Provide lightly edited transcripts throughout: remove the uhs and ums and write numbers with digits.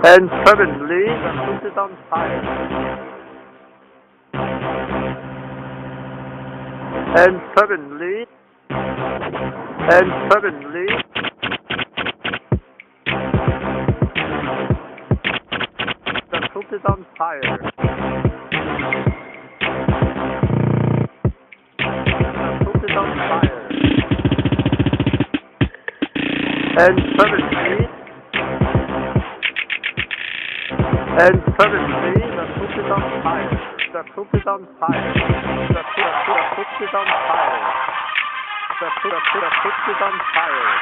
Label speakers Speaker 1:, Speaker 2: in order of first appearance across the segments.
Speaker 1: And suddenly the food is on fire. And suddenly, the food is on fire. The food is on fire. And suddenly, the food is on fire. The food is on fire. The food is on fire. The food is on fire.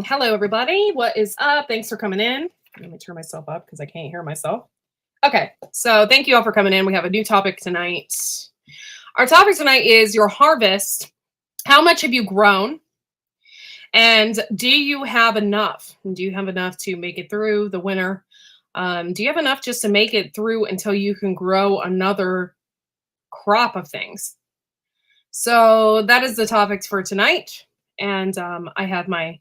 Speaker 2: Hello, everybody. What is up? Thanks for coming in. Let me turn myself up because I can't hear myself. Okay, so thank you all for coming in. We have a new topic tonight. Our topic tonight is your harvest. How much have you grown? And do you have enough? Do you have enough to make it through the winter? Do you have enough just to make it through until you can grow another crop of things? So that is the topics for tonight. And I have my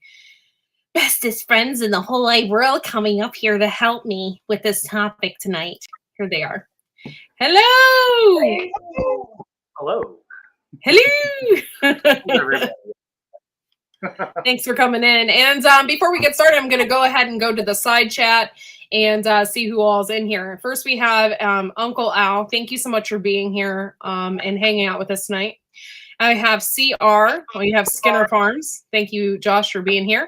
Speaker 2: bestest friends in the whole wide world coming up here to help me with this topic tonight. Here they are. Hello!
Speaker 3: Hello.
Speaker 2: Hello! Thanks for coming in. And before we get started, I'm going to go ahead and go to the side chat and see who all's in here. First, we have Uncle Al. Thank you so much for being here and hanging out with us tonight. I have CR. Well, you have Skinner Farms. Thank you, Josh, for being here.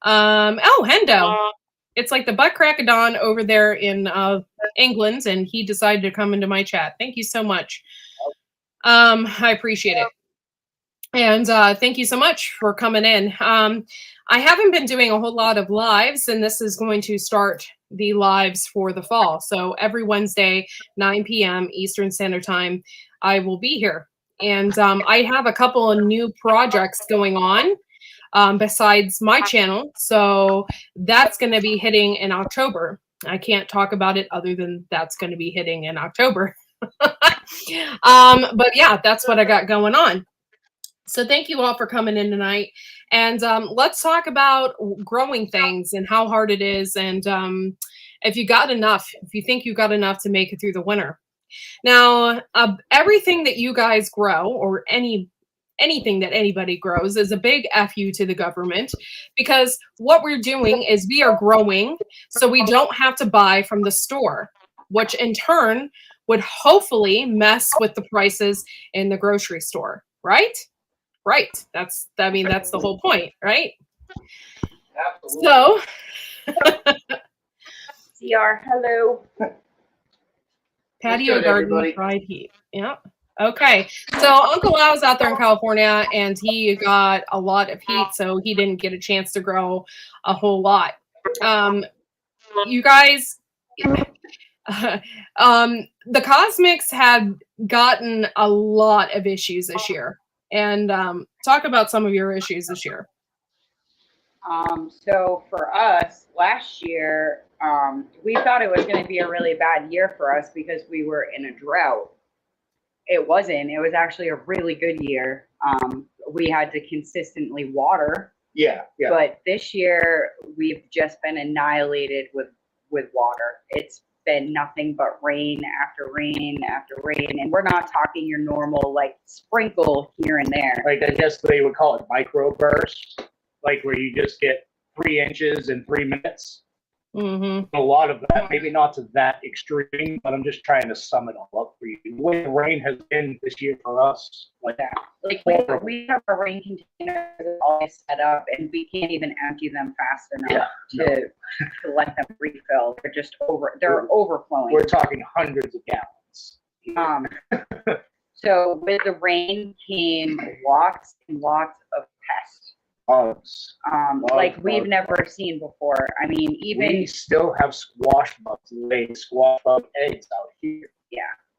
Speaker 2: Oh, Hendo. It's like the butt crack of dawn over there in England, and he decided to come into my chat. Thank you so much. I appreciate it. And thank you so much for coming in. I haven't been doing a whole lot of lives, and this is going to start the lives for the fall. So every Wednesday, 9 p.m. Eastern Standard Time, I will be here. And I have a couple of new projects going on besides my channel. So that's going to be hitting in October. I can't talk about it other than that's going to be hitting in October. But yeah, that's what I got going on. So thank you all for coming in tonight. And let's talk about growing things and how hard it is. And if you got enough, if you think you got enough to make it through the winter. Now, everything that you guys grow or anything that anybody grows is a big FU to the government, because what we're doing is we are growing so we don't have to buy from the store, which in turn would hopefully mess with the prices in the grocery store, right? Right. That's the whole point, right?
Speaker 3: Absolutely.
Speaker 2: So
Speaker 4: CR, hello.
Speaker 2: Patio garden, fried heat. Yeah. Okay. So Uncle Al's out there in California, and he got a lot of heat, so he didn't get a chance to grow a whole lot. You guys, the Cosmics have gotten a lot of issues this year. And talk about some of your issues this year.
Speaker 4: So for us, last year, we thought it was going to be a really bad year for us because we were in a drought. It wasn't. It was actually a really good year. We had to consistently water.
Speaker 3: Yeah.
Speaker 4: But this year, we've just been annihilated with water. It's been nothing but rain after rain after rain. And we're not talking your normal, like, sprinkle here and there.
Speaker 3: Like, I guess they would call it microburst, like where you just get 3 inches in 3 minutes.
Speaker 2: Mm-hmm.
Speaker 3: A lot of that, maybe not to that extreme, but I'm just trying to sum it all up for you. The way the rain has been this year for us, like that.
Speaker 4: Like we have our rain containers always set up, and we can't even empty them fast enough to let them refill. They're just overflowing.
Speaker 3: We're talking hundreds of gallons.
Speaker 4: So with the rain came lots and lots of pests.
Speaker 3: bugs.
Speaker 4: Like
Speaker 3: Bugs,
Speaker 4: we've
Speaker 3: bugs,
Speaker 4: never
Speaker 3: bugs.
Speaker 4: seen before. I mean, even
Speaker 3: We still have squash bugs laying squash bug eggs out here.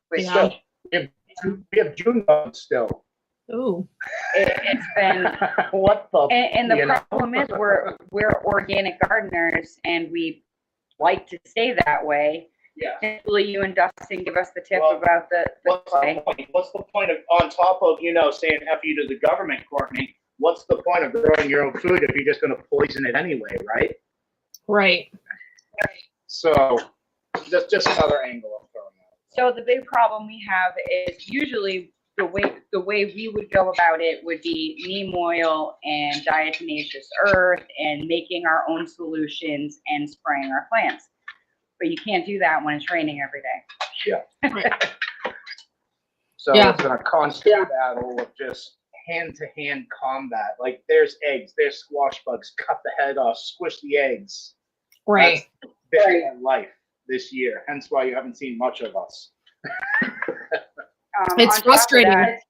Speaker 4: which
Speaker 2: Yeah.
Speaker 3: We have June bugs still.
Speaker 2: Ooh.
Speaker 4: it's been.
Speaker 3: What the?
Speaker 4: And the
Speaker 3: you know?
Speaker 4: problem is we're organic gardeners and we like to stay that way.
Speaker 3: Yeah.
Speaker 4: Hopefully you and Dustin give us the tip
Speaker 3: Well,
Speaker 4: about the clay.
Speaker 3: What's the point of, on top of, saying F you to the government, Courtney, what's the point of growing your own food if you're just going to poison it anyway, right?
Speaker 2: Right.
Speaker 3: So, just another angle I'm throwing out.
Speaker 4: So the big problem we have is usually the way we would go about it would be neem oil and diatomaceous earth and making our own solutions and spraying our plants. But you can't do that when it's raining every day.
Speaker 3: So
Speaker 2: Yeah.
Speaker 3: it's been a constant battle of just hand-to-hand combat. Like, there's eggs, there's squash bugs, cut the head off, squish the eggs.
Speaker 2: Right.
Speaker 3: That's been our life this year, hence why you haven't seen much of us.
Speaker 2: It's
Speaker 4: on top of
Speaker 2: frustrating.
Speaker 4: that,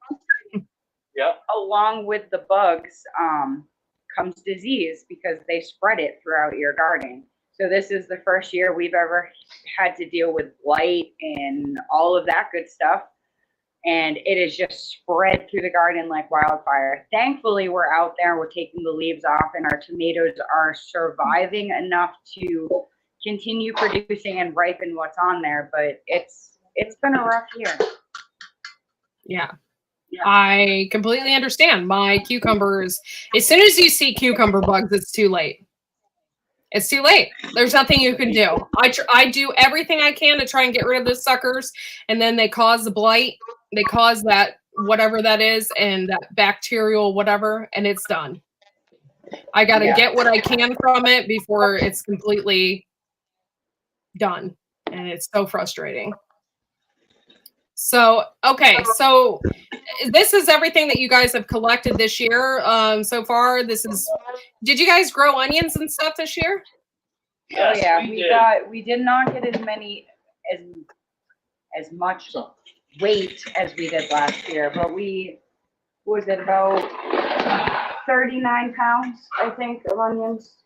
Speaker 3: Yeah.
Speaker 4: along with the bugs comes disease because they spread it throughout your garden. So this is the first year we've ever had to deal with blight and all of that good stuff. And it is just spread through the garden like wildfire. Thankfully, we're out there, we're taking the leaves off, and our tomatoes are surviving enough to continue producing and ripen what's on there. But it's been a rough year.
Speaker 2: Yeah. I completely understand. My cucumbers, as soon as you see cucumber bugs, it's too late. It's too late. There's nothing you can do. I do everything I can to try and get rid of those suckers, and then they cause the blight. They cause that whatever that is and that bacterial whatever, and it's done. I got to get what I can from it before it's completely done, and it's so frustrating. So, okay, so this is everything that you guys have collected this year so far. Did you guys grow onions and stuff this year?
Speaker 3: Yes,
Speaker 4: Oh yeah,
Speaker 3: did.
Speaker 4: we did not get as much weight as we did last year, but was it about 39 pounds, I think, of onions.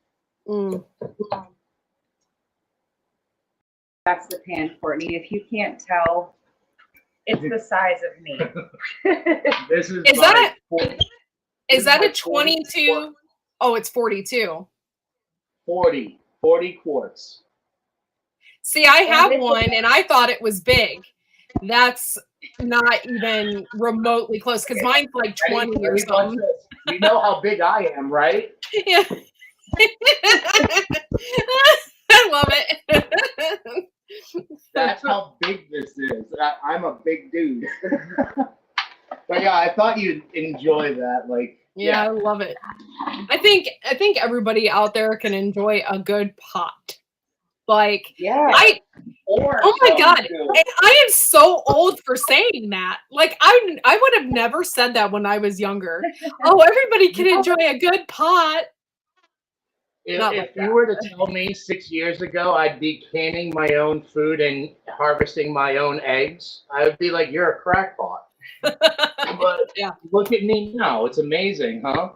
Speaker 2: Mm.
Speaker 4: That's the pan, Courtney. If you can't tell, it's the size of me.
Speaker 3: This is
Speaker 2: Is that a 22? Oh, it's 42.
Speaker 3: 40 quarts.
Speaker 2: See, I have one and I thought it was big. That's not even remotely close because mine's like 20 or something.
Speaker 3: You know how big I am, right?
Speaker 2: Yeah. I love it.
Speaker 3: That's how big this is. I'm a big dude. But yeah, I thought you'd enjoy that. Like,
Speaker 2: yeah, I love it. I think everybody out there can enjoy a good pot. Like,
Speaker 4: yeah.
Speaker 2: Oh my God. I am so old for saying that. Like, I would have never said that when I was younger. Oh, everybody can enjoy a good pot.
Speaker 3: If you were to tell me 6 years ago I'd be canning my own food and harvesting my own eggs, I would be like, you're a crackpot. But
Speaker 2: yeah.
Speaker 3: Look at me now. It's amazing, huh?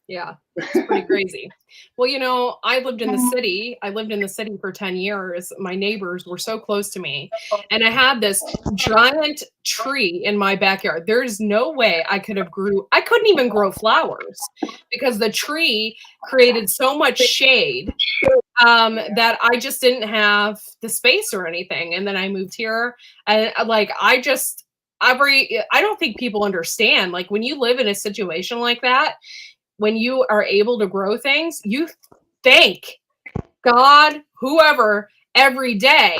Speaker 2: Yeah, it's pretty crazy. Well, you know, I lived in the city. I lived in the city for 10 years. My neighbors were so close to me. And I had this giant tree in my backyard. There's no way I couldn't even grow flowers because the tree created so much shade that I just didn't have the space or anything. And then I moved here and I don't think people understand, like when you live in a situation like that, when you are able to grow things, you thank God, whoever, every day,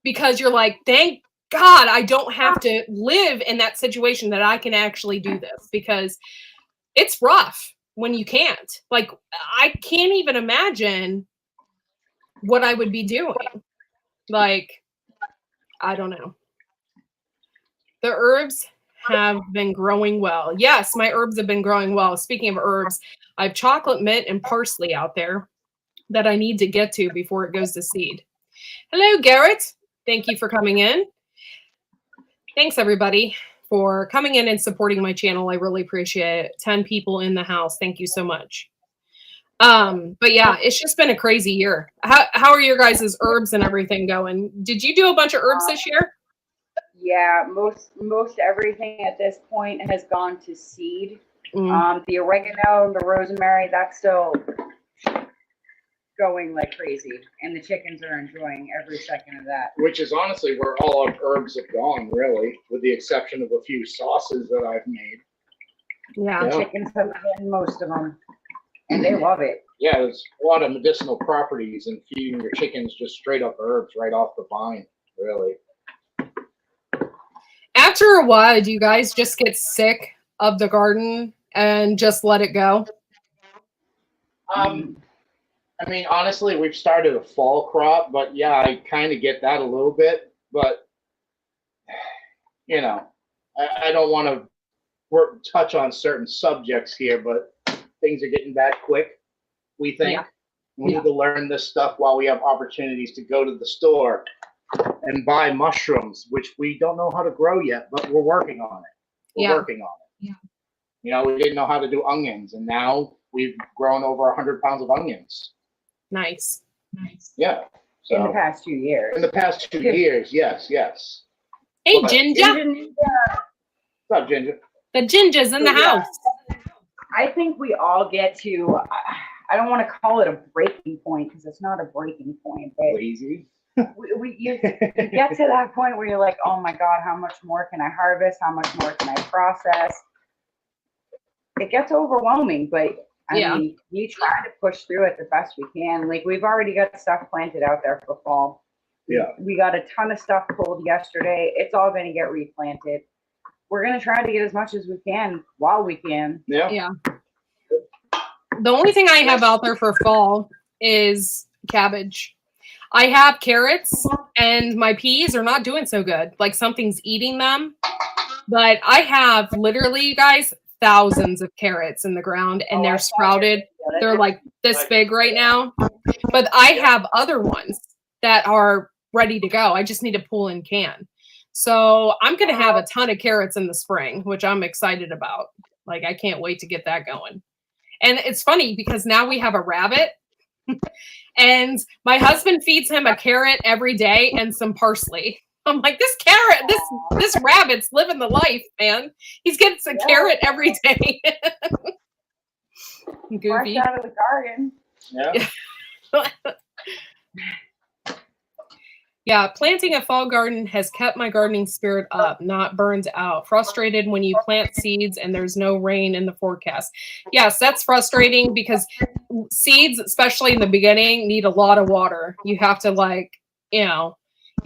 Speaker 2: because you're like, thank God I don't have to live in that situation, that I can actually do this, because it's rough when you can't. Like, I can't even imagine what I would be doing. Like, I don't know. The herbs have been growing well. Yes, my herbs have been growing well. Speaking of herbs, I have chocolate mint and parsley out there that I need to get to before it goes to seed. Hello, Garrett. Thank you for coming in. Thanks, everybody. for coming in and supporting my channel. I really appreciate it. 10 people in the house. Thank you so much. But yeah, it's just been a crazy year. How are your guys' herbs and everything going? Did you do a bunch of herbs this year?
Speaker 4: Yeah, most everything at this point has gone to seed. The oregano, the rosemary, that's still going like crazy, and the chickens are enjoying every second of that.
Speaker 3: Which is honestly where all our herbs have gone, really, with the exception of a few sauces that I've made.
Speaker 2: Yeah.
Speaker 4: Chickens have been most of them, and they love it.
Speaker 3: Yeah, there's a lot of medicinal properties in feeding your chickens just straight up herbs right off the vine, really.
Speaker 2: After a while, do you guys just get sick of the garden and just let it go?
Speaker 3: I mean, honestly, we've started a fall crop, but yeah, I kind of get that a little bit. But, you know, I don't want to touch on certain subjects here, but things are getting bad quick, we think. Yeah. We need to learn this stuff while we have opportunities to go to the store and buy mushrooms, which we don't know how to grow yet, but we're working on it. We're working on it.
Speaker 2: Yeah.
Speaker 3: You know, we didn't know how to do onions, and now we've grown over 100 pounds of onions.
Speaker 2: Nice.
Speaker 3: Yeah. So,
Speaker 4: in the past 2 years.
Speaker 3: In the past 2 years, yes.
Speaker 2: Hey, Ginger.
Speaker 3: What's up, Ginger?
Speaker 2: The Ginger's in the house.
Speaker 4: I think we all get to, I don't want to call it a breaking point because it's not a breaking point, but
Speaker 3: lazy.
Speaker 4: You get to that point where you're like, oh my God, how much more can I harvest? How much more can I process? It gets overwhelming, but I mean, you try to push through it the best we can. Like, we've already got stuff planted out there for fall.
Speaker 3: Yeah.
Speaker 4: We got a ton of stuff pulled yesterday. It's all going to get replanted. We're going to try to get as much as we can while we can.
Speaker 2: Yeah. The only thing I have out there for fall is cabbage. I have carrots, and my peas are not doing so good. Like, something's eating them. But I have literally, you guys, thousands of carrots in the ground, and they're sprouted. They're like this big right now. But I have other ones that are ready to go. I just need to pull and can. So I'm going to have a ton of carrots in the spring, which I'm excited about. Like, I can't wait to get that going. And it's funny because now we have a rabbit. And my husband feeds him a carrot every day and some parsley. I'm like, this carrot, this rabbit's living the life, man. He's getting a carrot every day. Goofy.
Speaker 4: Fresh out of the garden.
Speaker 3: Yeah.
Speaker 2: Yeah, planting a fall garden has kept my gardening spirit up, not burned out. Frustrated when you plant seeds and there's no rain in the forecast. Yes, that's frustrating because seeds, especially in the beginning, need a lot of water. You have to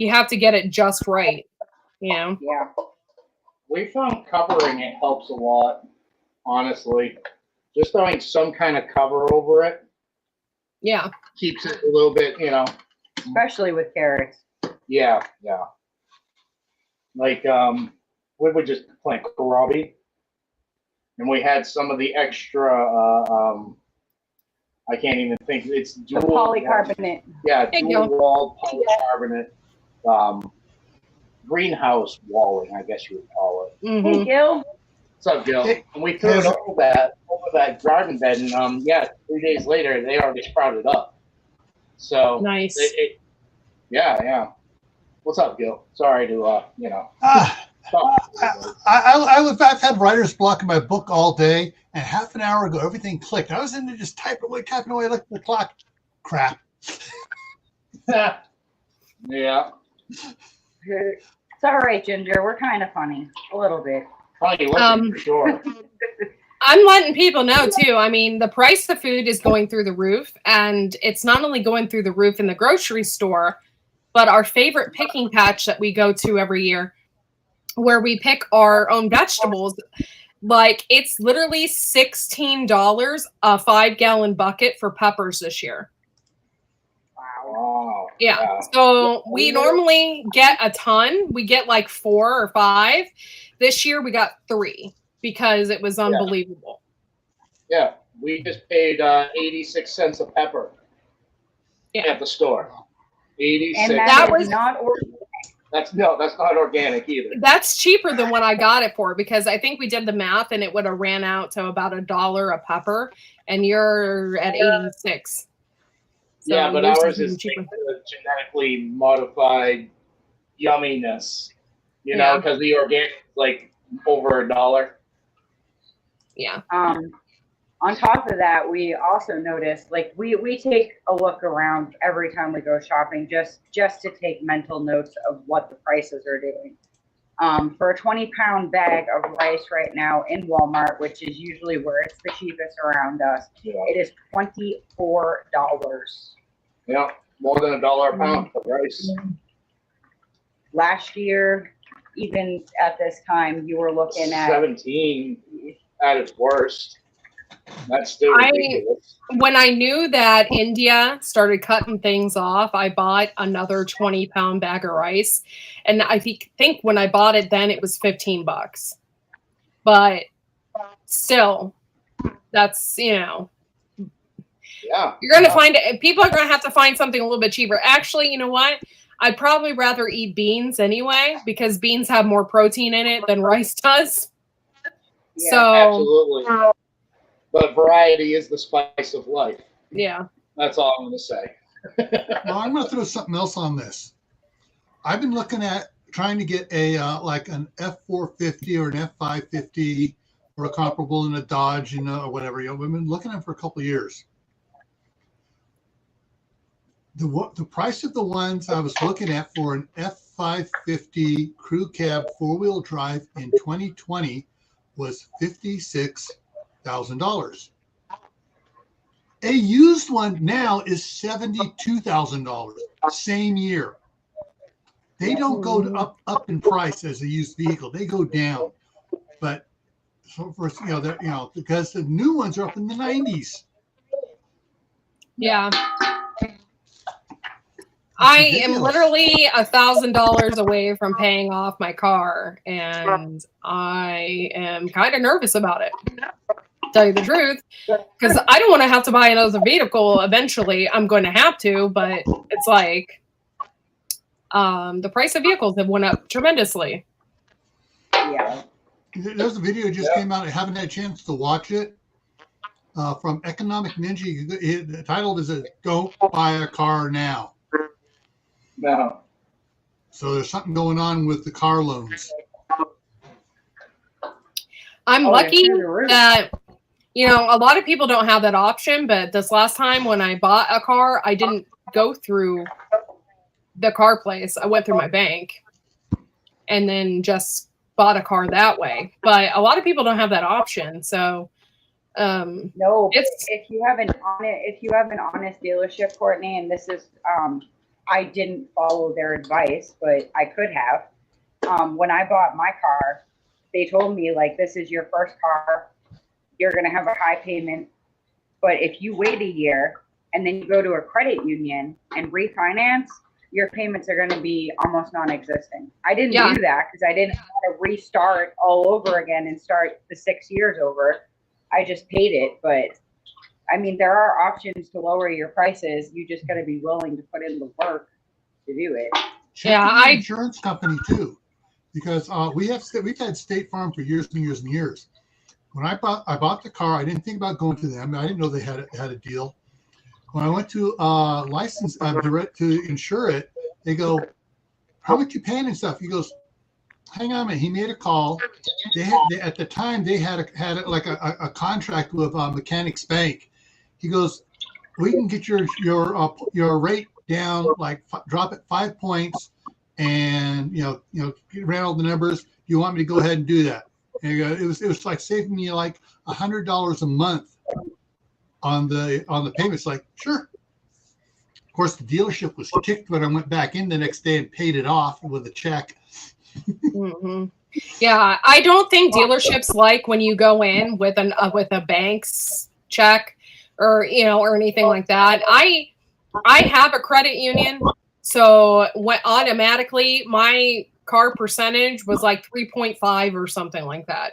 Speaker 2: you have to get it just right.
Speaker 4: Yeah.
Speaker 3: We found covering it helps a lot, honestly. Just throwing some kind of cover over it.
Speaker 2: Yeah.
Speaker 3: Keeps it a little bit,
Speaker 4: Especially with carrots.
Speaker 3: Yeah. Like, we would just plant kohlrabi, and we had some of the extra, I can't even think, it's dual.
Speaker 4: The polycarbonate.
Speaker 3: Dual-walled polycarbonate, greenhouse walling, I guess you would call it.
Speaker 2: Mm-hmm.
Speaker 4: Hey, Gil.
Speaker 3: What's up, Gil? And we threw it over that garden bed, and 3 days later, they already sprouted up. So
Speaker 2: nice.
Speaker 3: Yeah. What's up, Gil? Sorry to
Speaker 5: I've had writer's block in my book all day, and half an hour ago everything clicked. I was in there just typing away, looking at the clock. Crap.
Speaker 3: Yeah.
Speaker 4: It's all right, Ginger. We're kind of funny, a little bit.
Speaker 3: Funny looking, for sure.
Speaker 2: I'm letting people know too. I mean, the price of food is going through the roof, and it's not only going through the roof in the grocery store, but our favorite picking patch that we go to every year, where we pick our own vegetables, like it's literally $16 a 5-gallon bucket for peppers this year.
Speaker 3: Wow.
Speaker 2: Yeah. So we normally get a ton. We get like 4 or 5. This year we got 3 because it was unbelievable.
Speaker 3: Yeah. We just paid 86 cents a pepper at the store. 86.
Speaker 4: And that was not organic.
Speaker 3: That's not organic either.
Speaker 2: That's cheaper than what I got it for, because I think we did the math and it would have ran out to about $1 a pepper, and you're at 86. So
Speaker 3: yeah, but
Speaker 2: yours
Speaker 3: ours is
Speaker 2: cheaper.
Speaker 3: genetically modified yumminess, you know, because the organic is like over $1.
Speaker 2: Yeah.
Speaker 4: On top of that, we also noticed, like, we take a look around every time we go shopping, just to take mental notes of what the prices are doing. For a 20-pound bag of rice right now in Walmart, which is usually where it's the cheapest around us, it is $24.
Speaker 3: Yeah, more than $1 a pound for rice.
Speaker 4: Last year, even at this time, you were looking at
Speaker 3: 17 at its worst. That's still ridiculous.
Speaker 2: When I knew that India started cutting things off, I bought another 20-pound bag of rice. And I think when I bought it then, it was $15. But still, that's, you know.
Speaker 3: Yeah.
Speaker 2: You're going to find it. People are going to have to find something a little bit cheaper. Actually, you know what? I'd probably rather eat beans anyway, because beans have more protein in it than rice does.
Speaker 4: Yeah,
Speaker 2: so
Speaker 3: absolutely. But variety is the spice of life.
Speaker 2: Yeah.
Speaker 3: That's all I'm going to say.
Speaker 5: Well, I'm going to throw something else on this. I've been looking at trying to get a like an F450 or an F550 or a comparable in a Dodge, you know, or whatever. You know, we've been looking at them for a couple of years. The price of the ones I was looking at for an F550 crew cab 4-wheel drive in 2020 was $56,000. A used one now is $72,000. Same year. They don't go up in price as a used vehicle. They go down. But so for because the new ones are up in the 90s.
Speaker 2: Yeah. I am literally $1,000 away from paying off my car, and I am kind of nervous about it. Tell you the truth, because I don't want to have to buy another vehicle. Eventually, I'm going to have to, but it's like the price of vehicles have went up tremendously.
Speaker 4: Yeah.
Speaker 5: There's a video that just came out. I haven't had a chance to watch it. From Economic Ninja. The title is "Don't Buy a Car Now."
Speaker 3: No.
Speaker 5: So there's something going on with the car loans.
Speaker 2: I'm lucky that, you know, a lot of people don't have that option, but this last time when I bought a car, I didn't go through the car place. I went through my bank and then just bought a car that way. But a lot of people don't have that option. So
Speaker 4: no, if you have an honest dealership, Courtney, and this is I didn't follow their advice, but I could have. When I bought my car, they told me, like, this is your first car. You're going to have a high payment. But if you wait a year and then you go to a credit union and refinance, your payments are going to be almost non-existent. I didn't do that because I didn't want to restart all over again and start the 6 years over. I just paid it. But I mean, there are options to lower your prices. You just got to be willing to put in the work to do it.
Speaker 5: Check the insurance company too, because we've had State Farm for years and years and years. When I bought the car, I didn't think about going to them. I didn't know they had a deal. When I went to direct to insure it, they go, "How much you paying and stuff?" He goes, "Hang on a minute." He made a call. At the time they had a contract with Mechanics Bank. He goes, "We can get your rate down, like drop it 5 points, and ran all the numbers. Do you want me to go ahead and do that?" And it was like saving me like $100 a month on the payments. Like, sure. Of course, the dealership was ticked when I went back in the next day and paid it off with a check.
Speaker 2: Mm-hmm. Yeah, I don't think dealerships like when you go in with a bank's check or anything like that. I have a credit union, so automatically my car percentage was like 3.5 or something like that.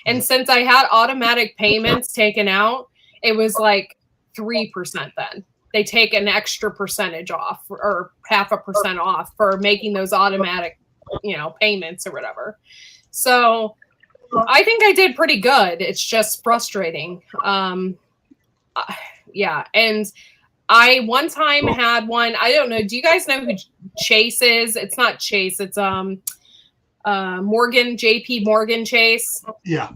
Speaker 2: And since I had automatic payments taken out, it was like 3% then. they take an extra percentage off or 0.5% off for making those automatic, payments or whatever. So I think I did pretty good. It's just frustrating. Yeah. And I one time had one, I don't know. Do you guys know who Chase is? It's not Chase. It's Morgan, JP Morgan Chase.
Speaker 5: Yeah.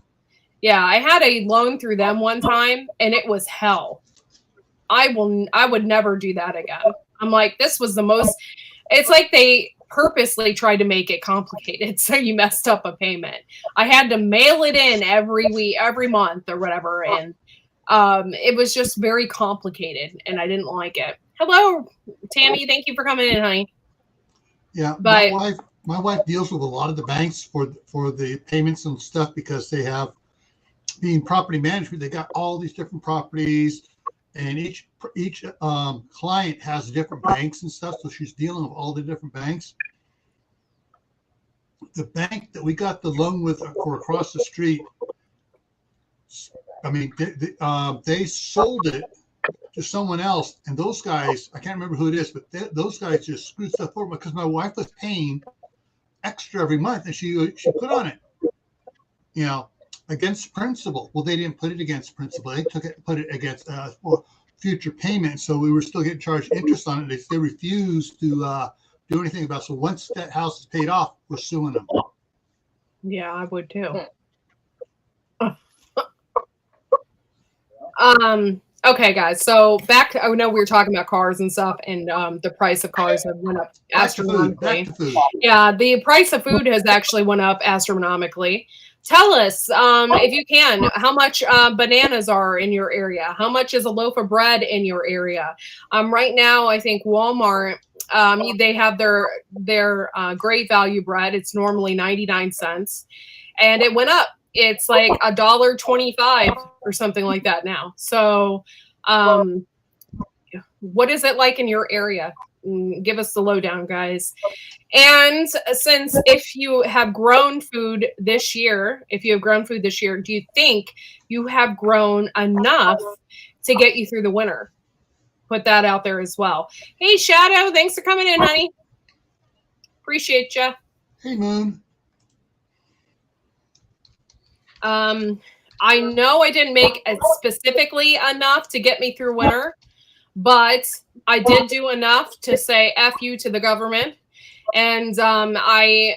Speaker 2: Yeah. I had a loan through them one time and it was hell. I would never do that again. I'm like, this was the most, it's like they purposely tried to make it complicated. So you messed up a payment. I had to mail it in every week, every month or whatever. And it was just very complicated and I didn't like it. Hello, Tammy. Thank you for coming in, honey.
Speaker 5: Yeah.
Speaker 2: But
Speaker 5: my wife deals with a lot of the banks for the payments and stuff because they have, being property management, they got all these different properties. And each client has different banks and stuff, so she's dealing with all the different banks. The bank that we got the loan with for across the street, I mean, they sold it to someone else, and those guys, I can't remember who it is, but those guys just screwed stuff over because my wife was paying extra every month, and she put on it, against principal. Well, they didn't put it against principal. They put it against future payment. So we were still getting charged interest on it. They refused to do anything about it. So once that house is paid off, we're suing them.
Speaker 2: yeah, I would too. Okay, guys. So I know we were talking about cars and stuff, and the price of cars have went up astronomically.
Speaker 5: Back to food.
Speaker 2: Yeah, the price of food has actually went up astronomically. Tell us, if you can, how much bananas are in your area? How much is a loaf of bread in your area? Right now, I think Walmart, they have their great value bread. It's normally 99 cents, and it went up. It's like $1.25 or something like that now. So, what is it like in your area? Give us the lowdown, guys. And since if you have grown food this year, do you think you have grown enough to get you through the winter? Put that out there as well. Hey, Shadow, thanks for coming in, honey. Appreciate you.
Speaker 5: Hey, Moon.
Speaker 2: I know I didn't make it specifically enough to get me through winter, but I did do enough to say F you to the government. And I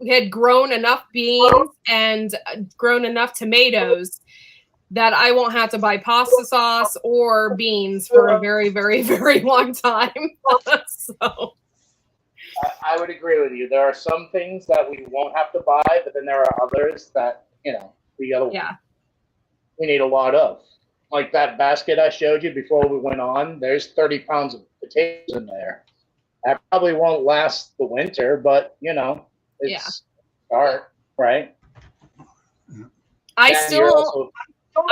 Speaker 2: had grown enough beans and grown enough tomatoes that I won't have to buy pasta sauce or beans for a very, very, very long time. So
Speaker 3: I would agree with you. There are some things that we won't have to buy, but then there are others that, we need a lot of. Like that basket I showed you before we went on, there's 30 pounds of potatoes in there. That probably won't last the winter, but it's start, right?
Speaker 2: I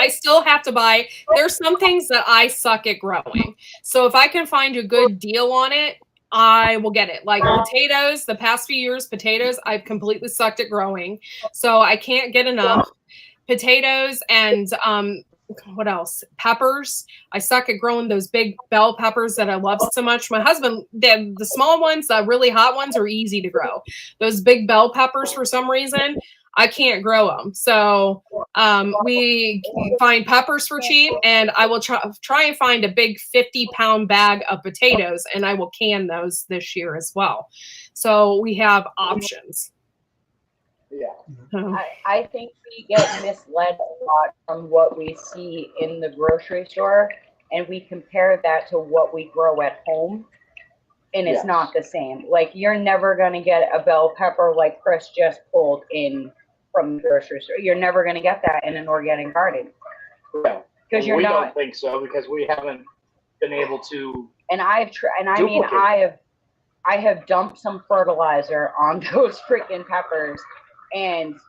Speaker 2: still have to buy. There's some things that I suck at growing. So if I can find a good deal on it, I will get it. Like potatoes, the past few years, I've completely sucked at growing. So I can't get enough. Potatoes and what else? Peppers. I suck at growing those big bell peppers that I love so much. My husband, the small ones, the really hot ones are easy to grow. Those big bell peppers, for some reason, I can't grow them. So we find peppers for cheap, and I will try and find a big 50-pound bag of potatoes, and I will can those this year as well. So we have options.
Speaker 4: Yeah. I think we get misled a lot from what we see in the grocery store, and we compare that to what we grow at home, and it's not the same. Like, you're never going to get a bell pepper like Chris just pulled in from the grocery store. You're never going to get that in an organic garden.
Speaker 3: Yeah.
Speaker 4: Because
Speaker 3: we don't think so, because we haven't been able to. And I have dumped some fertilizer on those freaking peppers. And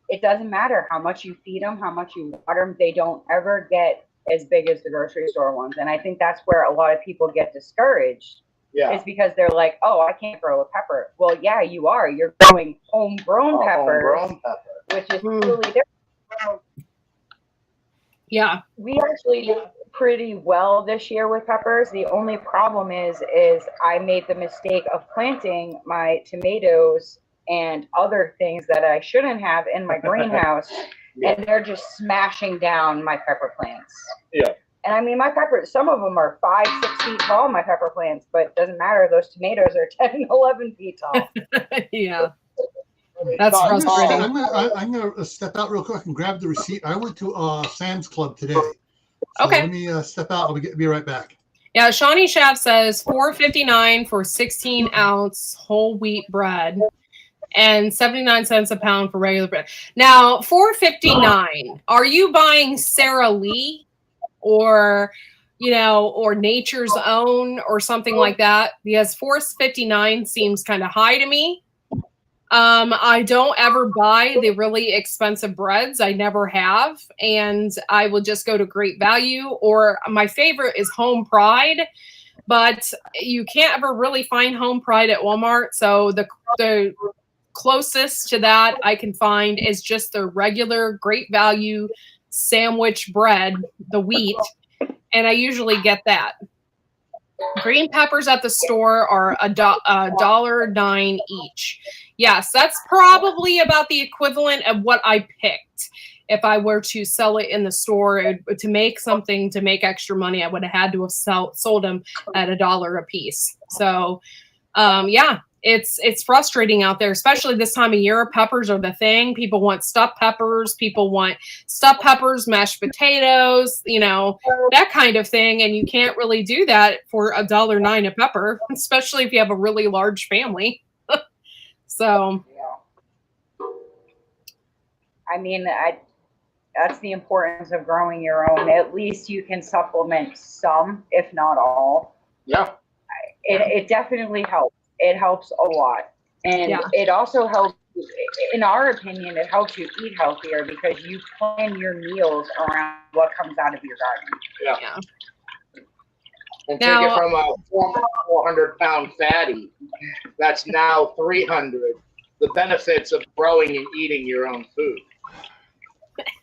Speaker 3: it doesn't matter how much you feed them, how much you water them, they don't ever get as big as the grocery store ones. And I think that's where a lot of people get discouraged. Yeah. It's because they're like, oh, I can't grow a pepper. Well, yeah, you are. You're growing homegrown peppers, which is totally different.
Speaker 2: Yeah.
Speaker 4: We actually pretty well this year with peppers. The only problem is I made the mistake of planting my tomatoes and other things that I shouldn't have in my greenhouse, and they're just smashing down my pepper plants.
Speaker 3: Yeah.
Speaker 4: And I mean, my peppers, some of them are 5-6 feet tall, my pepper plants, but it doesn't matter. Those tomatoes are 10 and 11 feet tall.
Speaker 2: Yeah. That's
Speaker 5: I'm
Speaker 2: frustrating.
Speaker 5: gonna step out real quick and grab the receipt. I went to Sam's Club today. So
Speaker 2: Okay.
Speaker 5: let me step out. I'll be right back.
Speaker 2: Yeah, Shawnee Shaft says $4.59 for 16-ounce whole wheat bread and 79 cents a pound for regular bread. Now, $4.59. Are you buying Sara Lee or or Nature's Own or something like that? Because $4.59 seems kind of high to me. I don't ever buy the really expensive breads. I never have. And I will just go to Great Value, or my favorite is Home Pride, but you can't ever really find Home Pride at Walmart. So the closest to that I can find is just the regular Great Value sandwich bread, the wheat. And I usually get that. Green peppers at the store are $1.09 each. Yes, that's probably about the equivalent of what I picked. If I were to sell it in the store to make something, to make extra money, I would have had to have sold them at $1 a piece. So, yeah, it's frustrating out there, especially this time of year. Peppers are the thing. People want stuffed peppers. People want stuffed peppers, mashed potatoes, that kind of thing. And you can't really do that for $1.09 a pepper, especially if you have a really large family. So,
Speaker 4: I mean, that's the importance of growing your own. At least you can supplement some, if not all.
Speaker 3: Yeah.
Speaker 4: It definitely helps. It helps a lot. And it also helps, in our opinion, it helps you eat healthier because you plan your meals around what comes out of your garden.
Speaker 3: Yeah. And take it from a 400-pound fatty that's now 300. The benefits of growing and eating your own food.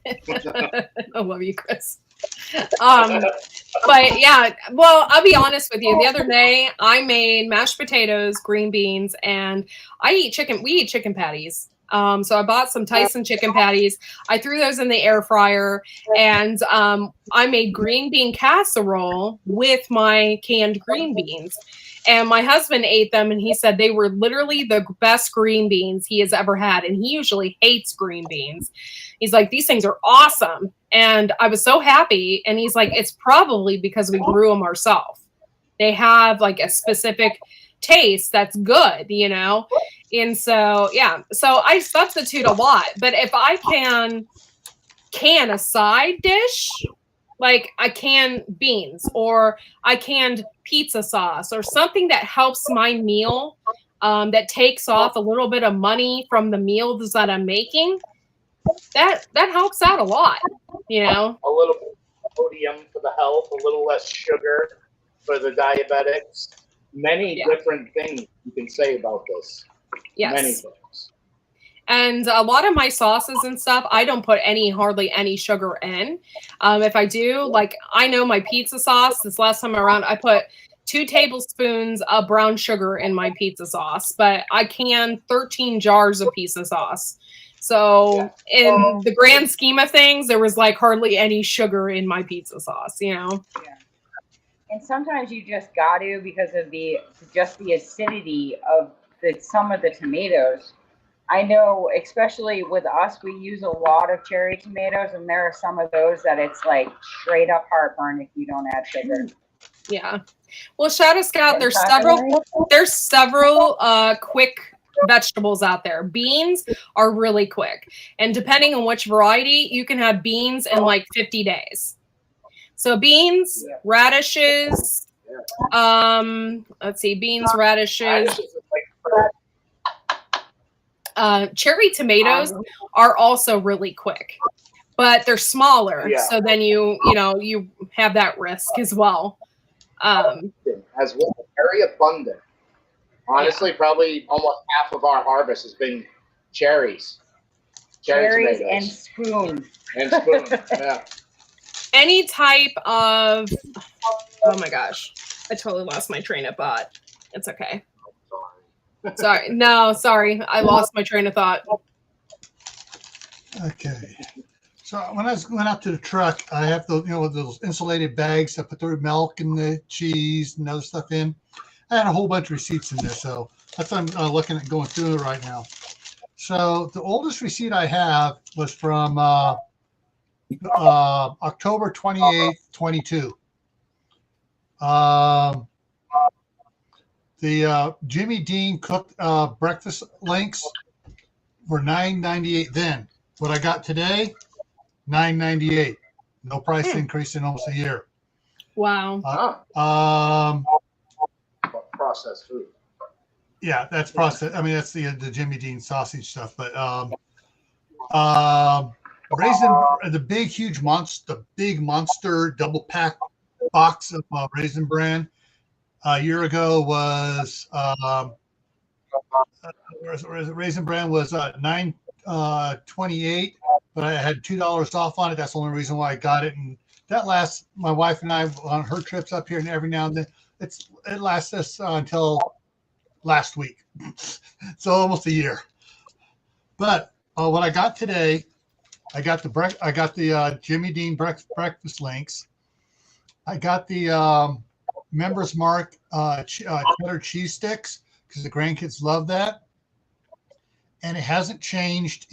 Speaker 2: I love you, Chris. But yeah, well, I'll be honest with you. The other day I made mashed potatoes, green beans, and we eat chicken patties. So I bought some Tyson chicken patties. I threw those in the air fryer, and I made green bean casserole with my canned green beans. And my husband ate them, and he said they were literally the best green beans he has ever had. And he usually hates green beans. He's like, these things are awesome. And I was so happy. And he's like, it's probably because we grew them ourselves. They have like a specific taste that's good, And so, yeah. So I substitute a lot. But if I can a side dish, like I can beans or I canned pizza sauce or something that helps my meal, that takes off a little bit of money from the meals that I'm making, that helps out a lot,
Speaker 3: A little bit of sodium for the health, a little less sugar for the diabetics. Many different things you can say about this.
Speaker 2: Yes.
Speaker 3: Many things.
Speaker 2: And a lot of my sauces and stuff, I don't put hardly any sugar in. If I do, like I know my pizza sauce, this last time around, I put 2 tablespoons of brown sugar in my pizza sauce, but I can 13 jars of pizza sauce. So in the grand scheme of things, there was like hardly any sugar in my pizza sauce,
Speaker 4: Yeah. And sometimes you just got to, because of the acidity of some of the tomatoes. I know, especially with us, we use a lot of cherry tomatoes, and there are some of those that it's like straight up heartburn if you don't add sugar.
Speaker 2: Yeah. Well, Shadow Scout, there's several quick vegetables out there. Beans are really quick. And depending on which variety, you can have beans in like 50 days. So beans, radishes, let's see, beans, radishes. Cherry tomatoes are also really quick, but they're smaller. Yeah. So then you have that risk as well.
Speaker 3: As well, very abundant. Honestly, probably almost half of our harvest has been cherries.
Speaker 4: Cherries and spoons.
Speaker 3: And spoons, yeah.
Speaker 2: any type of, oh my gosh, I totally lost my train of thought. It's okay. Sorry. No, sorry. I lost my train of thought.
Speaker 5: Okay. So when I went out to the truck, I have those, those insulated bags. I put the milk and the cheese and other stuff in. I had a whole bunch of receipts in there, so that's what I'm looking at going through it right now. So the oldest receipt I have was from October 28th, 22. The Jimmy Dean cooked breakfast links were $9.98 then. What I got today, $9.98. No price increase in almost a year.
Speaker 2: Wow.
Speaker 3: Processed food.
Speaker 5: Yeah, that's processed. I mean, that's the Jimmy Dean sausage stuff. But the big monster double pack box of Raisin Bran a year ago was Raisin Bran was $9.28, but I had $2 off on it. That's the only reason why I got it, and that lasts my wife and I on her trips up here, and every now and then it lasts us until last week, so almost a year. But what I got today, I got the Jimmy Dean breakfast links. I got the Members Mark cheddar cheese sticks because the grandkids love that, and it hasn't changed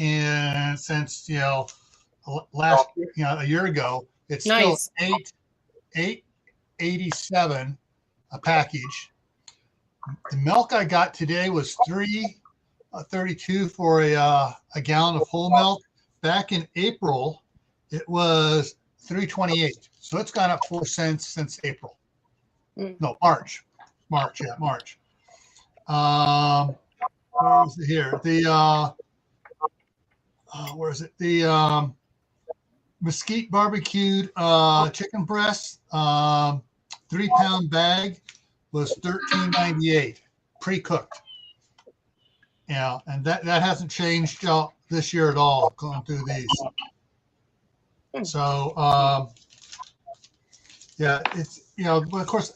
Speaker 5: since last a year ago. It's
Speaker 2: nice.
Speaker 5: Still $8.87 a package. The milk I got today was $3.32 for a gallon of whole milk. Back in April, it was $3.28. So it's gone up 4 cents since April. No, March. March. Where is it here? Where is it? The mesquite barbecued chicken breast, 3-pound bag was $13.98, pre-cooked. Yeah, and that hasn't changed this year at all. Going through these, so yeah, it's but of course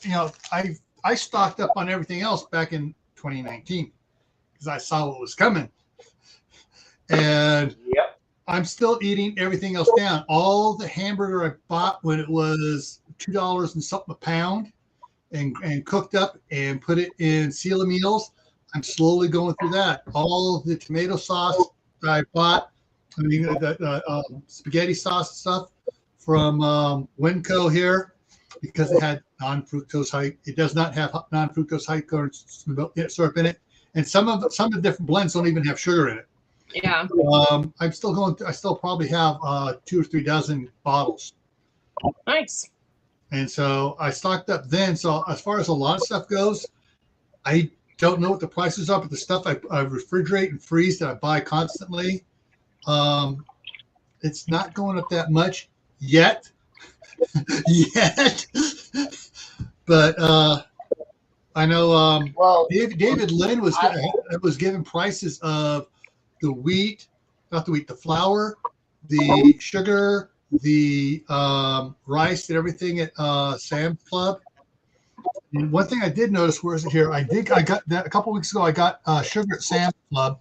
Speaker 5: I stocked up on everything else back in 2019 because I saw what was coming, and I'm still eating everything else down. All the hamburger I bought when it was $2 and something a pound, and cooked up and put it in Seal Meals. I'm slowly going through that. All of the tomato sauce that I bought, the spaghetti sauce stuff from Winco here, because it had non-fructose high. It does not have non-fructose high corn syrup in it, and some of the different blends don't even have sugar in it.
Speaker 2: Yeah.
Speaker 5: I'm still going. I still probably have 2 or 3 dozen bottles.
Speaker 2: Nice.
Speaker 5: And so I stocked up then. So as far as a lot of stuff goes, I don't know what the prices are, but the stuff I refrigerate and freeze that I buy constantly, it's not going up that much yet. But I know David Lynn was given prices of the flour, the sugar, the rice, and everything at Sam's Club. And one thing I did notice, where is it here? I got that a couple weeks ago. I got sugar at Sam's Club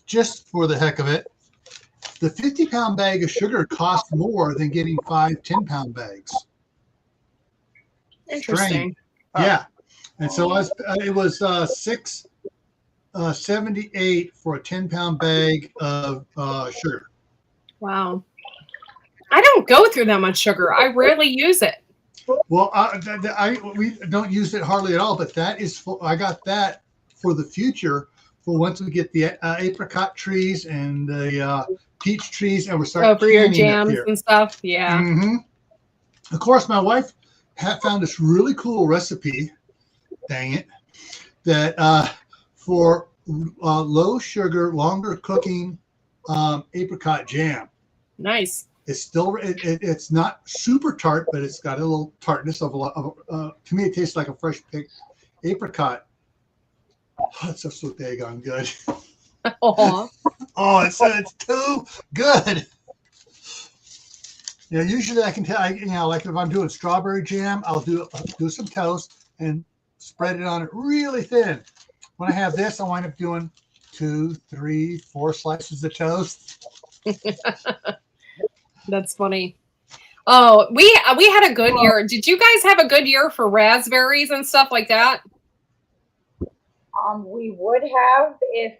Speaker 5: just for the heck of it. The 50-pound bag of sugar costs more than getting 5 10-pound bags.
Speaker 2: Interesting.
Speaker 5: Strange. Yeah, and so it was $6.78 for a 10-pound bag of sugar.
Speaker 2: Wow. I don't go through that much sugar. I rarely use it.
Speaker 5: Well, we don't use it hardly at all, but I got that for the future for once we get the apricot trees and the peach trees, and we're starting
Speaker 2: for your jams and stuff. Yeah.
Speaker 5: Mm-hmm. Of course, my wife found this really cool recipe. Dang it! That for low sugar, longer cooking apricot jam.
Speaker 2: Nice.
Speaker 5: It's still it's not super tart, but it's got a little tartness of to me it tastes like a fresh picked apricot. Oh, it's just so daggone good.
Speaker 2: Oh,
Speaker 5: it's too good. You know, usually I can tell, like if I'm doing strawberry jam, I'll do some toast and spread it on it really thin. When I have this, I wind up doing 2, 3, 4 slices of toast.
Speaker 2: That's funny. Oh, we had a good year. Did you guys have a good year for raspberries and stuff like that?
Speaker 4: We would have if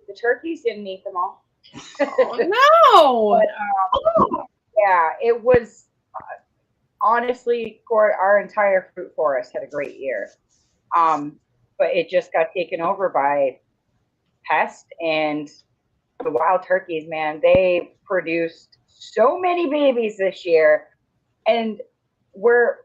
Speaker 4: the turkeys didn't eat them all.
Speaker 2: Oh, no.
Speaker 4: But, yeah, it was honestly, our entire fruit forest had a great year. But it just got taken over by pests, and the wild turkeys, man, they produced so many babies this year, and we're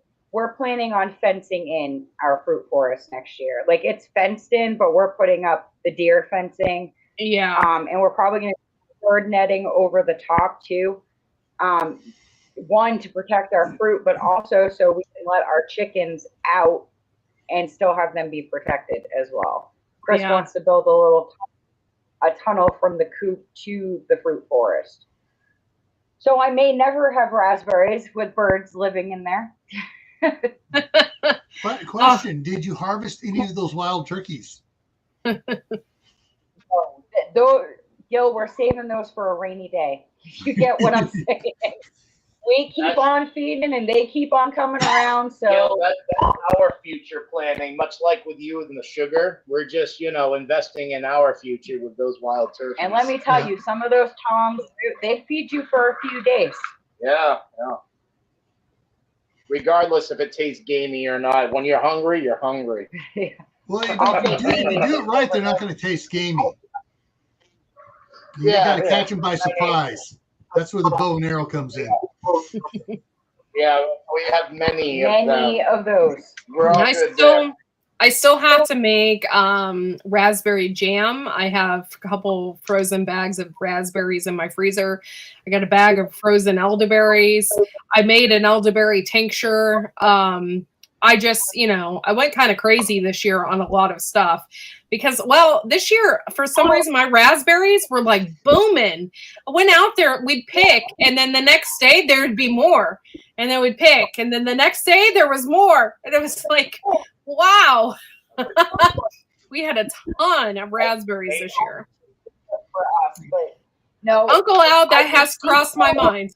Speaker 4: planning on fencing in our fruit forest next year. Like, it's fenced in, but we're putting up the deer fencing.
Speaker 2: Yeah.
Speaker 4: And we're probably going to do bird netting over the top too. One, to protect our fruit, but also so we can let our chickens out and still have them be protected as well. Chris wants to build a tunnel from the coop to the fruit forest. So I may never have raspberries with birds living in there.
Speaker 5: Question: did you harvest any of those wild turkeys?
Speaker 4: Gil, we're saving those for a rainy day. You get what I'm saying? We keep on feeding, and they keep on coming around. So
Speaker 3: Gil, that's our future planning. Much like with you and the sugar, we're just investing in our future with those wild turkeys.
Speaker 4: And let me tell you, some of those toms, they feed you for a few days.
Speaker 3: Yeah. Regardless if it tastes gamey or not, when you're hungry, you're hungry.
Speaker 5: Well, if you do it right, they're not going to taste gamey. You got to catch them by surprise. That's where the bow and arrow comes in.
Speaker 3: Yeah, we have many
Speaker 4: of those.
Speaker 3: We're all good there.
Speaker 2: I still have to make raspberry jam. I have a couple frozen bags of raspberries in my freezer. I got a bag of frozen elderberries. I made an elderberry tincture. I just, I went kind of crazy this year on a lot of stuff because, this year, for some reason, my raspberries were like booming. I went out there, we'd pick, and then the next day there'd be more. And then we'd pick, and then the next day there was more. And it was like, wow. We had a ton of raspberries this year.
Speaker 4: For us, but no.
Speaker 2: Uncle Al, that has crossed my mind.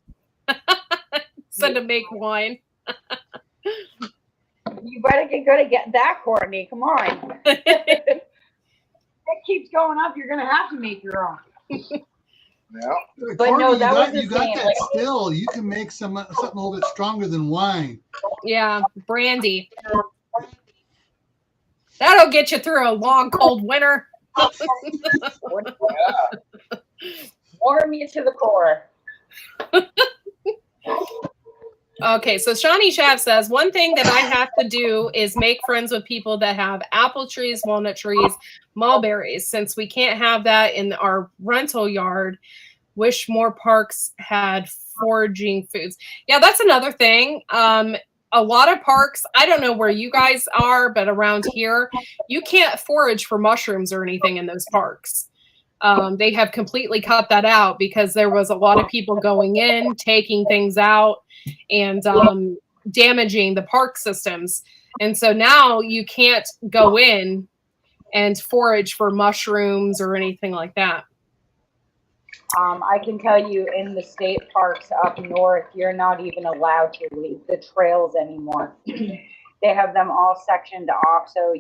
Speaker 2: Said to make wine.
Speaker 4: You better get good at that, Courtney. Come on. It keeps going up. You're going to have to make your own.
Speaker 3: Yeah.
Speaker 4: But
Speaker 5: Courtney,
Speaker 4: no,
Speaker 5: you got that still. You can make something a little bit stronger than wine.
Speaker 2: Yeah, brandy. That'll get you through a long, cold winter.
Speaker 4: Warm you to the core.
Speaker 2: Okay, so Shawnee Shav says, one thing that I have to do is make friends with people that have apple trees, walnut trees, mulberries. Since we can't have that in our rental yard, wish more parks had foraging foods. Yeah, that's another thing. A lot of parks, I don't know where you guys are, but around here, you can't forage for mushrooms or anything in those parks. They have completely cut that out because there was a lot of people going in, taking things out, and damaging the park systems. And so now you can't go in and forage for mushrooms or anything like that.
Speaker 4: I can tell you in the state parks up north, you're not even allowed to leave the trails anymore. They have them all sectioned off, so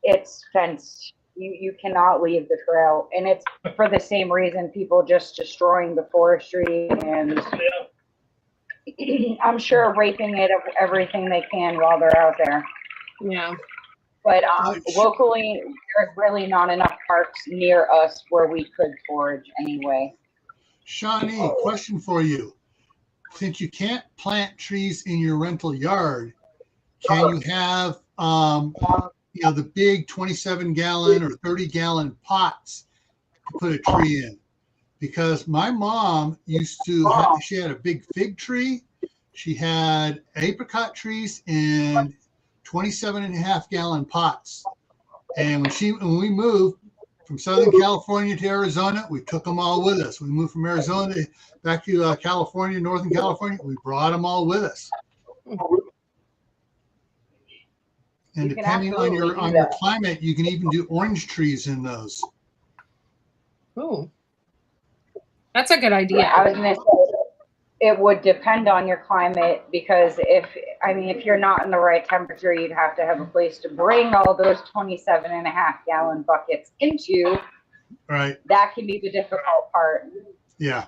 Speaker 4: it's fenced. You cannot leave the trail, and it's for the same reason, people just destroying the forestry and I'm sure raping it of everything they can while they're out there.
Speaker 2: Yeah.
Speaker 4: But locally, there's really not enough parks near us where we could forage anyway.
Speaker 5: Shawnee, question for you. Since you can't plant trees in your rental yard, can you have the big 27-gallon or 30-gallon pots to put a tree in? Because my mom she had a big fig tree. She had apricot trees in 27.5-gallon pots. And when we moved from Southern California to Arizona, we took them all with us. We moved from Arizona back to California, Northern California. We brought them all with us. And
Speaker 4: You can
Speaker 5: depending on your
Speaker 4: absolutely do that.
Speaker 5: climate, you can even do orange trees in those.
Speaker 2: Oh, that's a good idea.
Speaker 4: I was going to say it would depend on your climate, because if you're not in the right temperature, you'd have to have a place to bring all those 27.5-gallon buckets into.
Speaker 5: Right.
Speaker 4: That can be the difficult part.
Speaker 5: Yeah.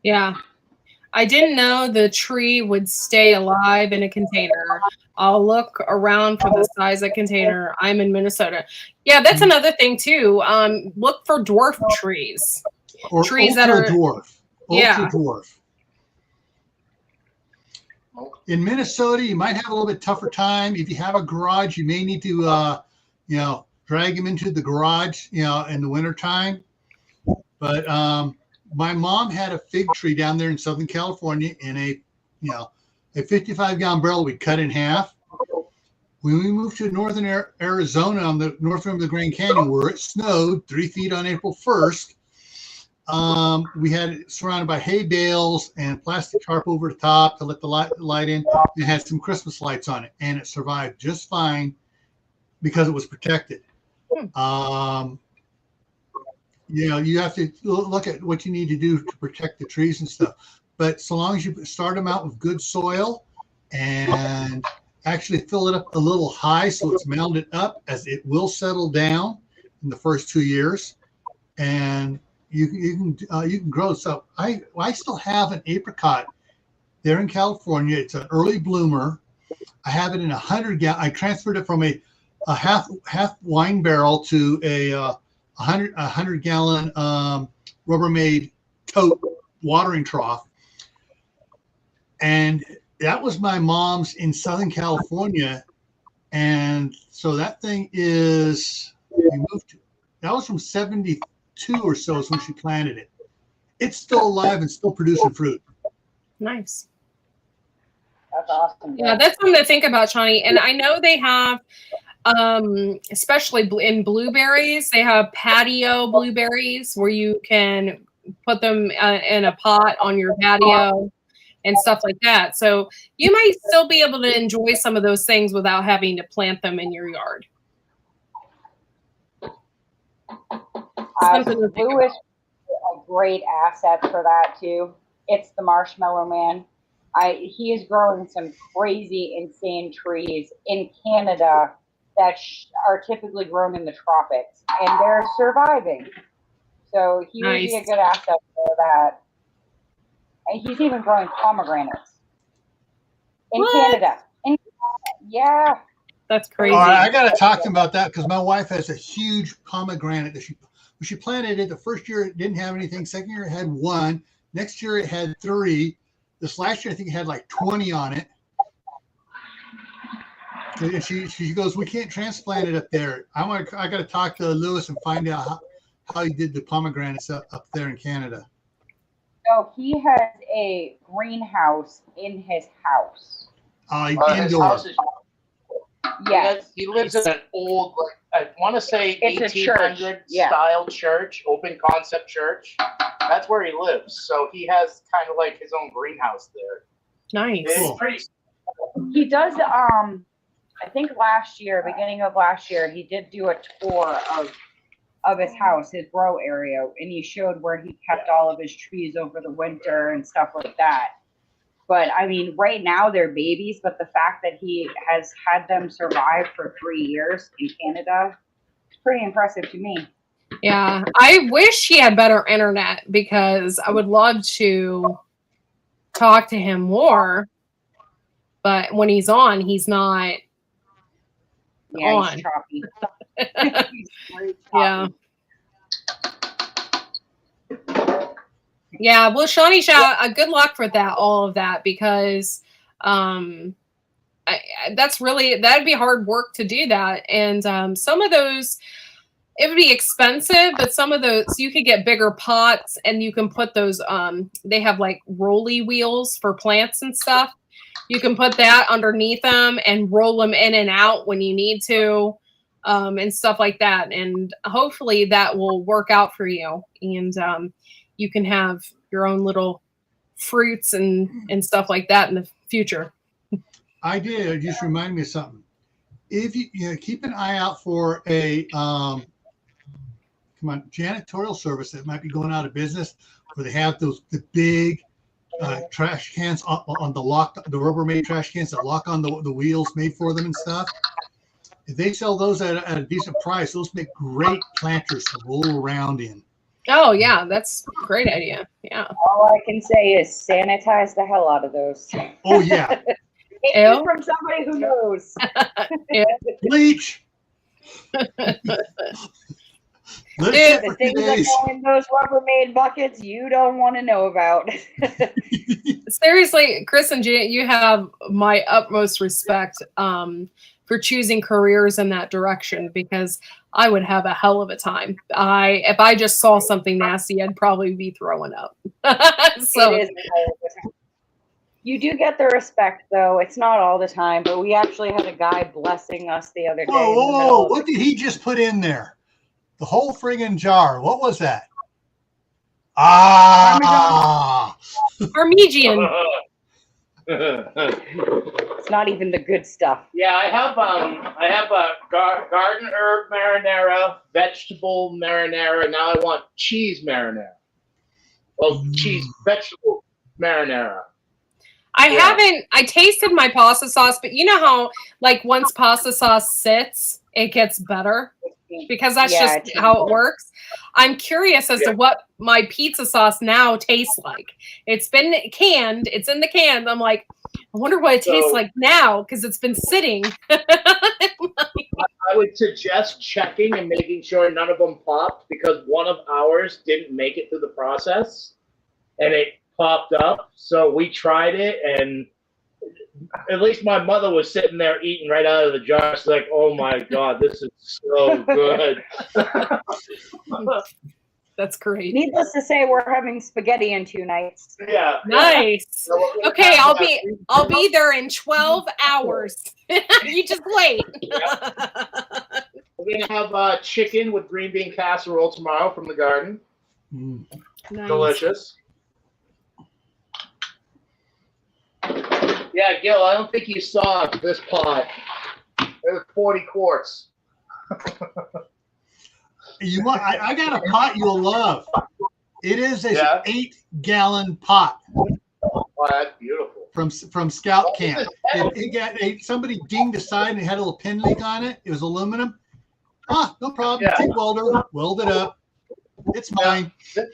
Speaker 2: Yeah. I didn't know the tree would stay alive in a container. I'll look around for the size of container. I'm in Minnesota. Yeah, that's another thing too. Look for dwarf trees.
Speaker 5: Or
Speaker 2: trees that are
Speaker 5: dwarf.
Speaker 2: Yeah.
Speaker 5: Ultra dwarf. In Minnesota, you might have a little bit tougher time. If you have a garage, you may need to, drag them into the garage, in the wintertime. But my mom had a fig tree down there in Southern California in a 55-gallon barrel we cut in half. When we moved to northern Arizona on the north rim of the Grand Canyon, where it snowed 3 feet on April 1st, we had it surrounded by hay bales and plastic tarp over the top to let the light in. It had some Christmas lights on it, and it survived just fine because it was protected. You have to look at what you need to do to protect the trees and stuff. But so long as you start them out with good soil and actually fill it up a little high so it's mounded up, as it will settle down in the first 2 years, and you can grow. So I still have an apricot there in California. It's an early bloomer. I have it in 100-gallon. I transferred it from a half wine barrel to a 100-gallon Rubbermaid tote watering trough, and that was my mom's in Southern California. And so that thing that was from 72 or so is when she planted it. It's still alive and still producing fruit.
Speaker 2: Nice.
Speaker 4: That's awesome.
Speaker 2: Yeah, that's something to think about, Shawnee. And I know they have, especially in blueberries, they have patio blueberries where you can put them in a pot on your patio and stuff like that. So you might still be able to enjoy some of those things without having to plant them in your yard.
Speaker 4: Blue is a great asset for that too. It's the Marshmallow Man. He is growing some crazy, insane trees in Canada that are typically grown in the tropics, and they're surviving. So he would be a good asset for that. And he's even growing pomegranates in Canada. Yeah.
Speaker 2: That's crazy.
Speaker 5: I got to talk to him about that, because my wife has a huge pomegranate that when she planted it, the first year it didn't have anything. Second year it had 1. Next year it had 3. This last year I think it had like 20 on it. And she goes, we can't transplant it up there. I got to talk to Lewis and find out how he did the pomegranates up there in Canada.
Speaker 4: So he has a greenhouse in his house.
Speaker 5: Indoor.
Speaker 4: Yes.
Speaker 3: He lives in an old, I want to say, 1800 style church, open concept church. That's where he lives. So he has kind of like his own greenhouse there.
Speaker 2: Nice.
Speaker 3: It's pretty.
Speaker 4: He does. I think beginning of last year, he did do a tour of his house, his grow area, and he showed where he kept all of his trees over the winter and stuff like that. But I mean, right now they're babies, but the fact that he has had them survive for 3 years in Canada is pretty impressive to me.
Speaker 2: Yeah, I wish he had better internet, because I would love to talk to him more. But when he's on, he's not on.
Speaker 4: He's choppy. He's very choppy.
Speaker 2: Yeah. Yeah, well, Shawnee, good luck with all of that, because that'd be hard work to do that. And some of those, it would be expensive, but some of those you could get bigger pots, and you can put those. They have like rolly wheels for plants and stuff, You can put that underneath them and roll them in and out when you need to, and stuff like that. And hopefully that will work out for you. And you can have your own little fruits and stuff like that in the future.
Speaker 5: I did. It just reminded me of something. If you keep an eye out for a janitorial service that might be going out of business, where they have the big trash cans on the Rubbermaid trash cans that lock on the wheels made for them and stuff. If they sell those at a decent price, those make great planters to roll around in.
Speaker 2: Oh yeah, that's a great idea. Yeah.
Speaker 4: All I can say is sanitize the hell out of those.
Speaker 5: Oh yeah.
Speaker 4: Take from somebody who knows.
Speaker 5: Bleach.
Speaker 4: The things that go in those Rubbermaid buckets you don't want to know about.
Speaker 2: Seriously, Chris and Janet, you have my utmost respect for choosing careers in that direction, because I would have a hell of a time. If I just saw something nasty, I'd probably be throwing up. So
Speaker 4: it is a hell of a time. You do get the respect, though. It's not all the time, but we actually had a guy blessing us the other day.
Speaker 5: Whoa, what did he just put in there? The whole friggin' jar. What was that?
Speaker 2: Parmesan.
Speaker 4: It's not even the good stuff.
Speaker 3: Yeah, I have a garden herb marinara, vegetable marinara. Now I want cheese marinara. Well, cheese vegetable marinara.
Speaker 2: I tasted my pasta sauce, but you know how, like, once pasta sauce sits, it gets better, because that's just how it works. I'm curious as to what my pizza sauce now tastes like. It's been canned. It's in the can. I'm like, I wonder what it tastes like now, because it's been sitting.
Speaker 3: I would suggest checking and making sure none of them popped, because one of ours didn't make it through the process, and it popped up. So we tried it, and at least my mother was sitting there eating right out of the jar. She's like, "Oh my God, this is so good."
Speaker 2: That's great.
Speaker 4: Needless to say, we're having spaghetti in 2 nights.
Speaker 3: Yeah.
Speaker 2: Nice. Okay, I'll be there in 12 hours. You just wait.
Speaker 3: We're gonna have chicken with green bean casserole tomorrow from the garden.
Speaker 2: Nice.
Speaker 3: Delicious. Yeah, Gil, I don't think you saw this pot. It was 40 quarts.
Speaker 5: I got a pot you'll love. It is an 8-gallon pot.
Speaker 3: Oh, that's beautiful.
Speaker 5: From Scout Camp. Somebody dinged the side and it had a little pin leak on it. It was aluminum. No problem.
Speaker 3: Yeah.
Speaker 5: Take welder, weld it up. It's mine.
Speaker 3: 10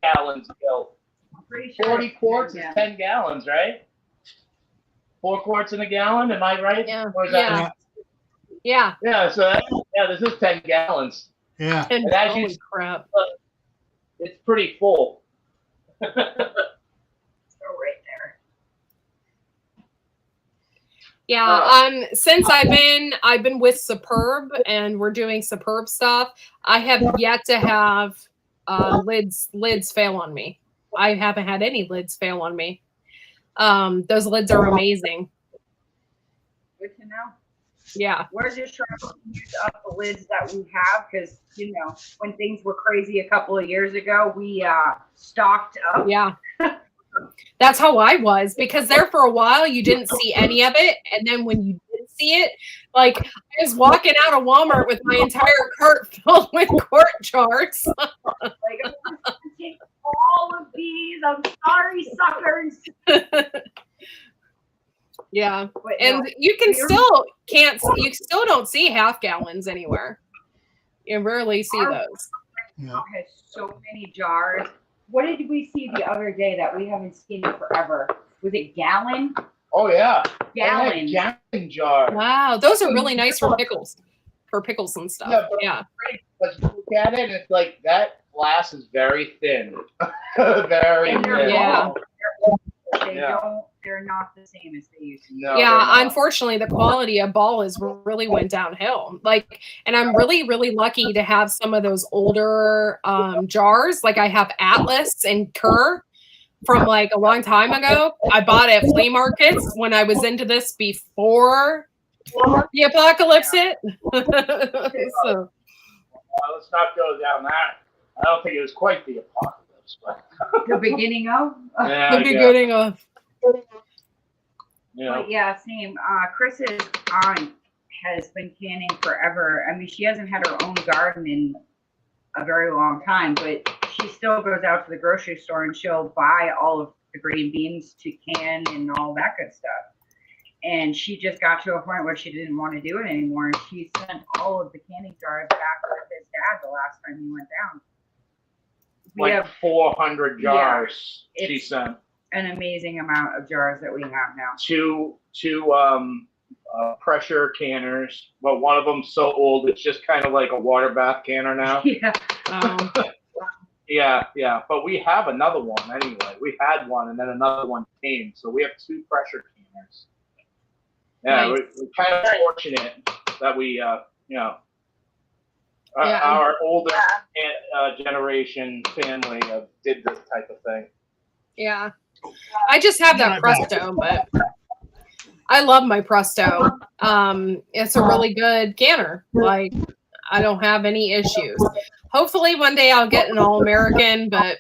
Speaker 3: gallons, Gil. 40 quarts is 10 gallons, right? 4 quarts in a gallon, am I right?
Speaker 2: Yeah.
Speaker 3: Or is that
Speaker 2: Yeah.
Speaker 3: Yeah, so this is 10 gallons.
Speaker 5: Yeah.
Speaker 2: And holy crap.
Speaker 3: It's pretty full.
Speaker 4: So right there.
Speaker 2: Yeah, since I've been with Superb and we're doing Superb stuff, I have yet to have lids fail on me. I haven't had any lids fail on me. Those lids are amazing.
Speaker 4: Good to know.
Speaker 2: Yeah.
Speaker 4: We're just trying to use up the lids that we have, because, you know, when things were crazy a couple of years ago, we stocked up.
Speaker 2: Yeah. That's how I was, because there for a while you didn't see any of it, and then when you did see it, like, I was walking out of Walmart with my entire cart filled with quart jars.
Speaker 4: Like, I'm gonna take all of these. I'm sorry, suckers.
Speaker 2: Yeah,
Speaker 4: But
Speaker 2: and
Speaker 4: no,
Speaker 2: you still don't see half gallons anywhere. You rarely see those.
Speaker 4: Our has so many jars. What did we see the other day that we haven't seen in forever? Was it gallon?
Speaker 3: Oh, yeah.
Speaker 4: Gallon.
Speaker 3: Gallon jar.
Speaker 2: Wow, those are really nice for pickles and stuff. Yeah.
Speaker 3: But you look at it, and it's like that glass is very thin. Very
Speaker 4: And
Speaker 3: thin.
Speaker 2: Yeah.
Speaker 4: They're not the same as they used to be.
Speaker 3: No,
Speaker 2: Yeah, unfortunately, the quality of ball is really went downhill. Like, and I'm really, really lucky to have some of those older jars. Like, I have Atlas and Kerr from like a long time ago. I bought at flea markets when I was into this before the apocalypse hit. So.
Speaker 3: Let's not go down that. I don't think it was quite the apocalypse, but
Speaker 4: The beginning of?
Speaker 3: yeah,
Speaker 2: The beginning of.
Speaker 3: Yeah.
Speaker 4: But yeah, same. Chris's aunt has been canning forever. I mean, she hasn't had her own garden in a very long time, but she still goes out to the grocery store and she'll buy all of the green beans to can and all that good stuff. And she just got to a point where she didn't want to do it anymore. And she sent all of the canning jars back with his dad the last time he went down. We
Speaker 3: Like
Speaker 4: have
Speaker 3: 400 jars she sent.
Speaker 4: an amazing amount of jars that we have now.
Speaker 3: Two pressure canners. Well, one of them's so old it's just kind of like a water bath canner now.
Speaker 4: Yeah.
Speaker 3: Yeah. But we have another one anyway. We had one and then another one came, so we have 2 pressure canners. Yeah,
Speaker 2: Nice.
Speaker 3: we're kind of fortunate that we, our older generation family did this type of thing.
Speaker 2: Yeah. I just have that Presto, but I love my Presto. It's a really good canner. Like, I don't have any issues. Hopefully one day I'll get an All-American, but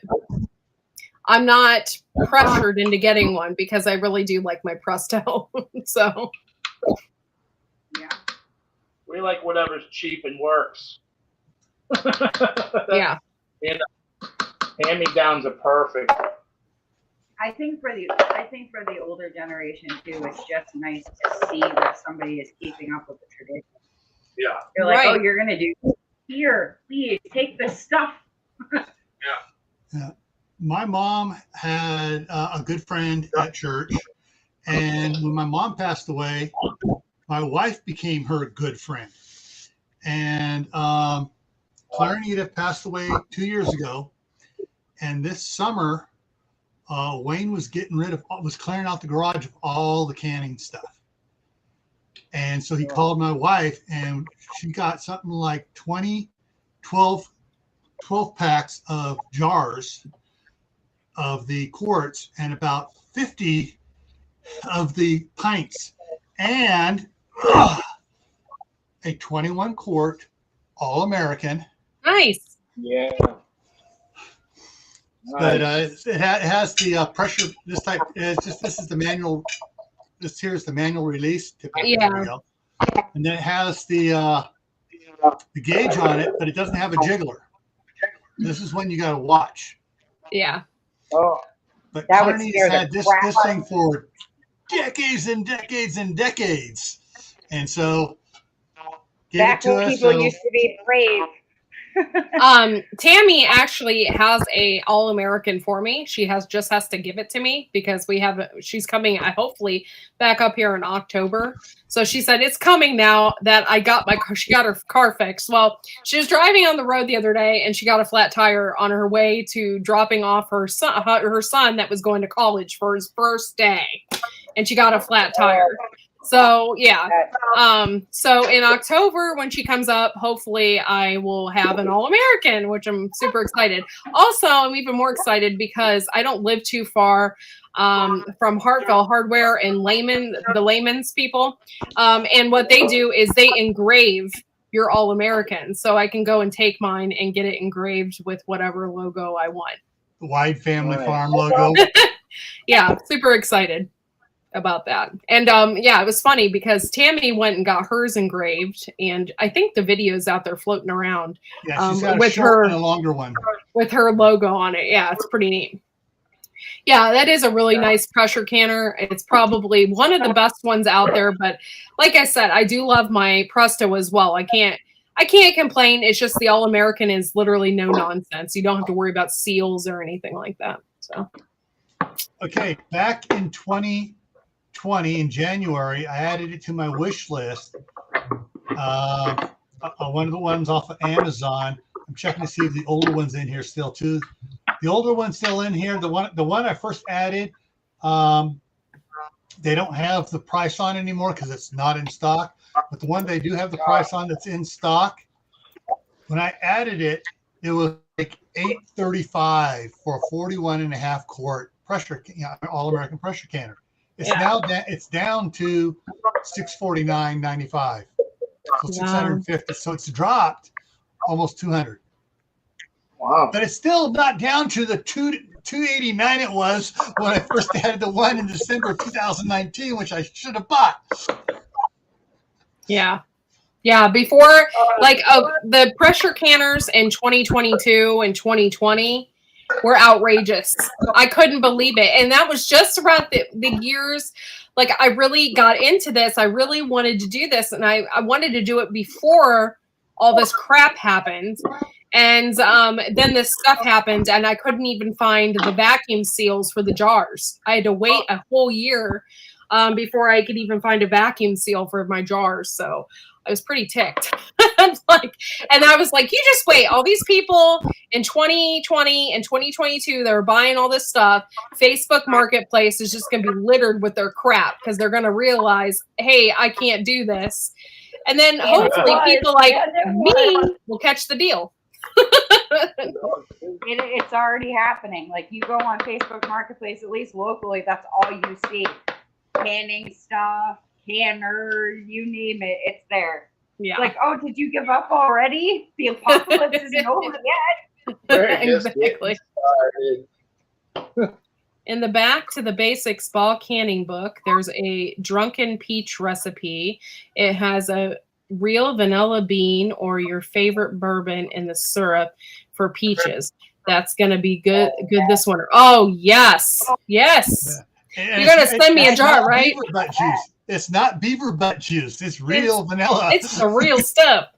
Speaker 2: I'm not pressured into getting one because I really do like my Presto. So.
Speaker 4: Yeah.
Speaker 3: We like whatever's cheap and works.
Speaker 2: Yeah.
Speaker 3: And hand-me-downs are perfect.
Speaker 4: I think for the older generation too, it's just nice to see that somebody is keeping up with the tradition.
Speaker 3: Yeah.
Speaker 4: You're like,
Speaker 2: Right.
Speaker 4: oh, you're gonna do here, please take this stuff.
Speaker 5: Yeah. My mom had a good friend at church, and when my mom passed away, my wife became her good friend. And Clarinita passed away 2 years ago, and this summer, Wayne was clearing out the garage of all the canning stuff. And so he called my wife, and she got something like 12 packs of jars of the quarts and about 50 of the pints, and a 21 quart All-American.
Speaker 2: Nice.
Speaker 3: Yeah.
Speaker 5: But it has the pressure. This is the manual. This here is the manual release. Typically,
Speaker 2: Yeah.
Speaker 5: there we go. And then it has the gauge on it, but it doesn't have a jiggler. This is when you got to watch.
Speaker 2: Yeah.
Speaker 3: Oh.
Speaker 5: But
Speaker 4: That would
Speaker 5: Carney's
Speaker 4: scare the
Speaker 5: had this thing for decades and decades and decades, and so gave
Speaker 4: Back
Speaker 5: it to
Speaker 4: when
Speaker 5: us.
Speaker 4: people
Speaker 5: So
Speaker 4: used to be brave.
Speaker 2: Tammy actually has a All-American for me. She just has to give it to me because she's coming hopefully back up here in October. So she said it's coming now that she got her car fixed. Well, she was driving on the road the other day and she got a flat tire on her way to dropping off her son that was going to college for his first day, and she got a flat tire. So yeah. So in October when she comes up, hopefully I will have an All-American, which I'm super excited. Also, I'm even more excited because I don't live too far from Hartville Hardware and the Layman's people. And what they do is they engrave your All-American. So I can go and take mine and get it engraved with whatever logo I want.
Speaker 5: the Whyde Family Farm logo.
Speaker 2: Yeah, super excited about that. And yeah, it was funny because Tammy went and got hers engraved, and I think the video's out there floating around.
Speaker 5: Yeah, she's got
Speaker 2: with
Speaker 5: a short
Speaker 2: her
Speaker 5: and a longer one.
Speaker 2: with her logo on it. Yeah, it's pretty neat. Yeah, that is a really nice pressure canner. It's probably one of the best ones out there. But like I said, I do love my Presto as well. I can't complain. It's just the All-American is literally no nonsense. You don't have to worry about seals or anything like that. So
Speaker 5: Okay, back in 2020 in January, I added it to my wish list. One of the ones off of Amazon. I'm checking to see if the older one's in here still too. The older one's still in here. The one I first added, they don't have the price on anymore because it's not in stock. But the one they do have the price on that's in stock, when I added it, it was like $8.35 for a 41.5 quart pressure, All American pressure canner. It's now it's down to $649.95. So 650. So it's dropped almost 200.
Speaker 3: Wow.
Speaker 5: But it's still not down to the 289 it was when I first added the one in December of 2019, which I should have bought.
Speaker 2: Yeah. Yeah, before the pressure canners in 2022 and 2020 were outrageous. I couldn't believe it. And that was just around the years, like I really got into this. I really wanted to do this, and I wanted to do it before all this crap happened. And then this stuff happened, and I couldn't even find the vacuum seals for the jars. I had to wait a whole year before I could even find a vacuum seal for my jars. So I was pretty ticked. And I was like, you just wait. All these people in 2020 and 2022 that are buying all this stuff, Facebook Marketplace is just going to be littered with their crap because they're going to realize, hey, I can't do this. And then hopefully people like me will catch the deal.
Speaker 4: It's already happening. Like you go on Facebook Marketplace, at least locally, that's all you see. Canning stuff, canners, you name it, it's there.
Speaker 2: Yeah.
Speaker 4: Like, oh, did you give up already? The apocalypse isn't over yet.
Speaker 2: Exactly. In the back to the basics ball canning book, there's a drunken peach recipe. It has a real vanilla bean or your favorite bourbon in the syrup for peaches. That's going to be good this winter. Oh, yes. Yes. Yeah. You're going to send me a jar, right?
Speaker 5: Beaver butt juice. It's not beaver butt juice. It's real vanilla.
Speaker 2: It's the real stuff.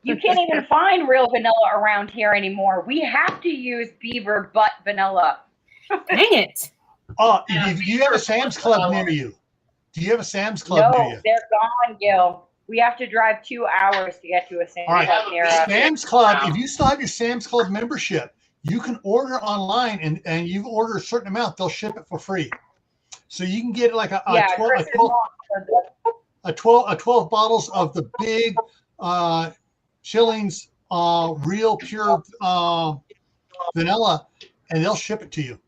Speaker 4: You can't even find real vanilla around here anymore. We have to use beaver butt vanilla.
Speaker 2: Dang it.
Speaker 5: Oh, do you have a Sam's Club near you? Do you have a Sam's Club near you?
Speaker 4: No, they're gone, Gil. We have to drive 2 hours to get to a Sam's Club near us.
Speaker 5: Sam's Club, if you still have your Sam's Club membership, you can order online, and you order a certain amount, they'll ship it for free. So you can get like 12 bottles of the big Schillings real pure vanilla, and they'll ship it to you.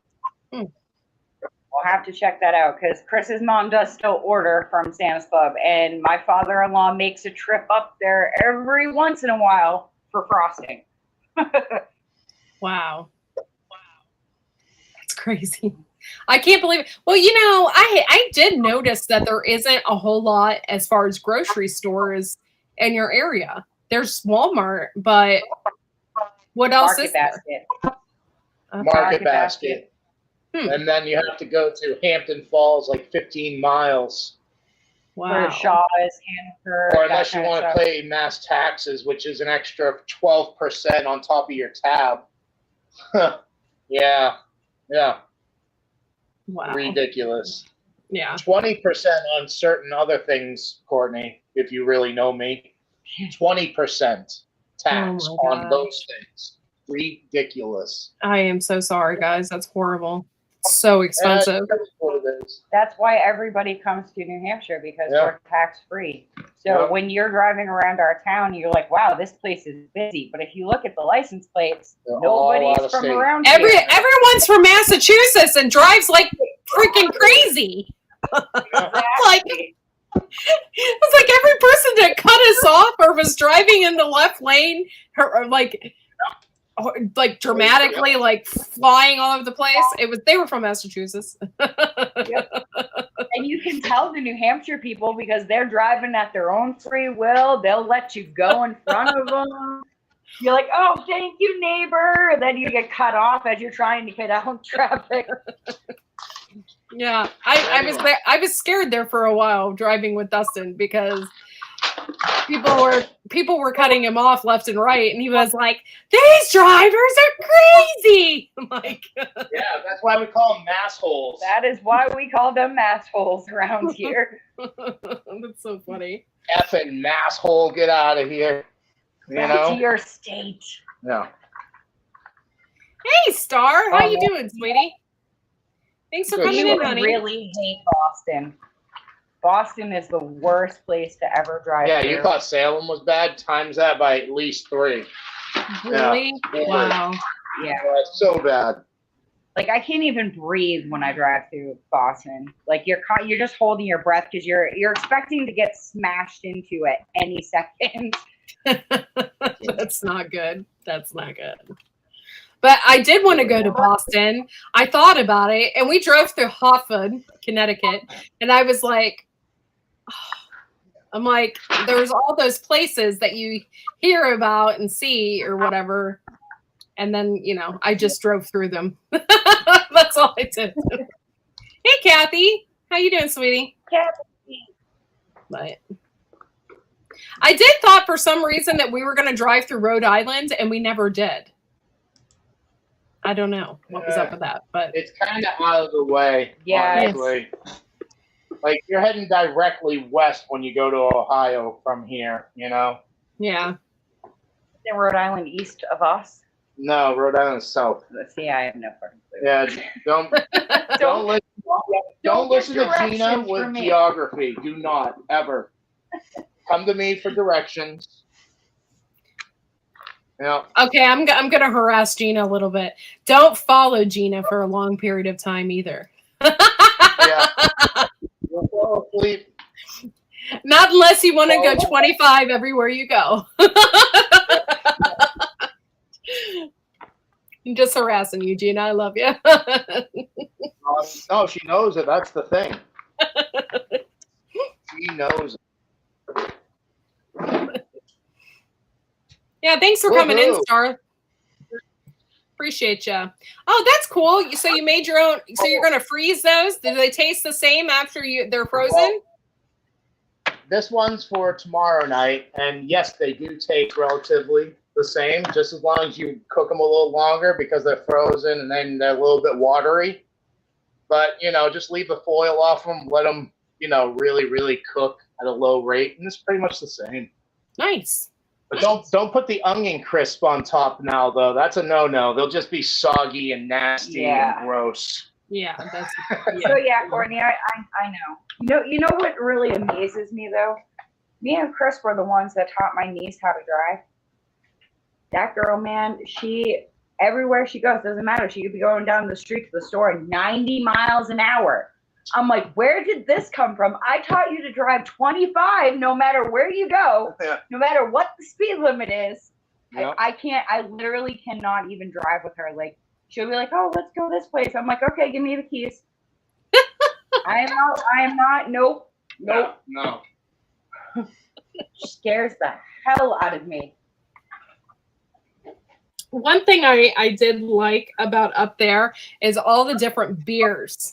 Speaker 4: We'll have to check that out because Chris's mom does still order from Sam's Club, and my father-in-law makes a trip up there every once in a while for frosting.
Speaker 2: Wow. That's crazy. I can't believe it. Well, you know, I did notice that there isn't a whole lot as far as grocery stores in your area. There's Walmart, but what else is there?
Speaker 3: Market Basket. And then you have to go to Hampton Falls, like 15 miles.
Speaker 2: Wow.
Speaker 4: Where Shaw is, Hannaford.
Speaker 3: Or unless you want to pay mass taxes, which is an extra 12% on top of your tab. Yeah.
Speaker 2: Wow.
Speaker 3: Ridiculous.
Speaker 2: Yeah.
Speaker 3: 20% on certain other things, Courtney, if you really know me. 20% tax on those things. Ridiculous.
Speaker 2: I am so sorry, guys. That's horrible. So expensive.
Speaker 4: That's why everybody comes to New Hampshire, because we're tax free. So when you're driving around our town, you're like, wow, this place is busy. But if you look at the license plates, nobody's from around here.
Speaker 2: Everyone's from Massachusetts and drives like freaking crazy.
Speaker 4: Exactly.
Speaker 2: It's like every person that cut us off or was driving in the left lane, like dramatically, like flying all over the place. They were from Massachusetts.
Speaker 4: Yep. And you can tell the New Hampshire people because they're driving at their own free will. They'll let you go in front of them. You're like, oh, thank you, neighbor. And then you get cut off as you're trying to get out in traffic.
Speaker 2: Yeah, I was scared there for a while driving with Dustin because people were cutting him off left and right, and he was like, "These drivers are crazy." I'm like,
Speaker 3: yeah, that's why we call them massholes.
Speaker 4: That is why we call them massholes around here.
Speaker 2: That's so funny.
Speaker 3: Effing masshole, get out of here.
Speaker 4: Back to your state.
Speaker 3: Yeah.
Speaker 2: Hey, Star, how you doing, sweetie? Thanks for coming in, honey.
Speaker 4: I really hate Boston. Boston is the worst place to ever drive through.
Speaker 3: You thought Salem was bad? Times that by at least 3.
Speaker 2: Really?
Speaker 3: Yeah.
Speaker 2: Wow.
Speaker 4: Yeah.
Speaker 3: It's so bad.
Speaker 4: Like I can't even breathe when I drive through Boston. Like you're just holding your breath because you're expecting to get smashed into at any second.
Speaker 2: That's not good. That's not good. But I did want to go to Boston. I thought about it, and we drove through Hartford, Connecticut, and I was like, I'm like, there's all those places that you hear about and see or whatever. And then, you know, I just drove through them. That's all I did. Hey, Kathy. How you doing, sweetie?
Speaker 4: Kathy.
Speaker 2: But I did thought for some reason that we were going to drive through Rhode Island, and we never did. I don't know what was up with that, but
Speaker 3: it's kind of out of the way.
Speaker 4: Yeah.
Speaker 3: Honestly. Like you're heading directly west when you go to Ohio from here, you know?
Speaker 2: yeah.
Speaker 4: In Rhode Island east of us?
Speaker 3: No, Rhode Island is south.
Speaker 4: See, I have no fucking clue.
Speaker 3: Yeah, don't listen to Gina with geography. Do not ever come to me for directions. Yeah.
Speaker 2: Okay, I'm gonna harass Gina a little bit. Don't follow Gina for a long period of time either.
Speaker 3: Yeah. You'll fall asleep.
Speaker 2: Not unless you want to go 25 everywhere you go. I'm just harassing you, Gina. I love you.
Speaker 3: No, she knows it. That's the thing. She knows it.
Speaker 2: Yeah, thanks for coming in, Star. Appreciate you. Oh, that's cool. So you made your own. So you're going to freeze those? Do they taste the same after they're frozen?
Speaker 3: This one's for tomorrow night, and yes, they do taste relatively the same, just as long as you cook them a little longer because they're frozen and then they're a little bit watery. But, you know, just leave the foil off them, let them, you know, really, really cook at a low rate, and it's pretty much the same.
Speaker 2: Nice.
Speaker 3: But don't put the onion crisp on top now, though. That's a no-no. They'll just be soggy and nasty and gross.
Speaker 2: Yeah, that's. Yeah.
Speaker 4: So yeah, Courtney, I know. You know what really amazes me though? Me and Chris were the ones that taught my niece how to drive. That girl, man, she everywhere she goes, doesn't matter. She could be going down the street to the store at 90 miles an hour. I'm like, where did this come from? I taught you to drive 25 no matter where you go, no matter what the speed limit is. Yeah. I literally cannot even drive with her. Like, she'll be like, oh, let's go this place. I'm like, okay, give me the keys. I am not, nope.
Speaker 3: No.
Speaker 4: Scares the hell out of me.
Speaker 2: One thing I did like about up there is all the different beers.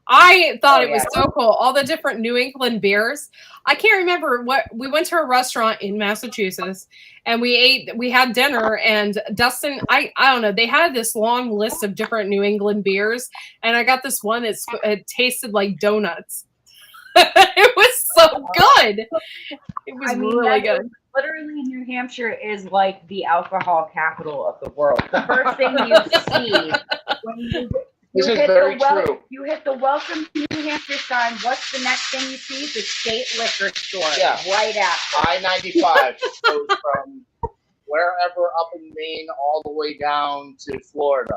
Speaker 2: I thought it was so cool. All the different New England beers. I can't remember we went to a restaurant in Massachusetts and we had dinner, and Dustin, I don't know, they had this long list of different New England beers, and I got this one. It tasted like donuts. It was so good. It was really good.
Speaker 4: Literally, New Hampshire is like the alcohol capital of the world. The first thing you see when you hit the welcome to New Hampshire sign, what's the next thing you see? The state liquor store. Yeah. Right after.
Speaker 3: I-95 goes from wherever up in Maine all the way down to Florida.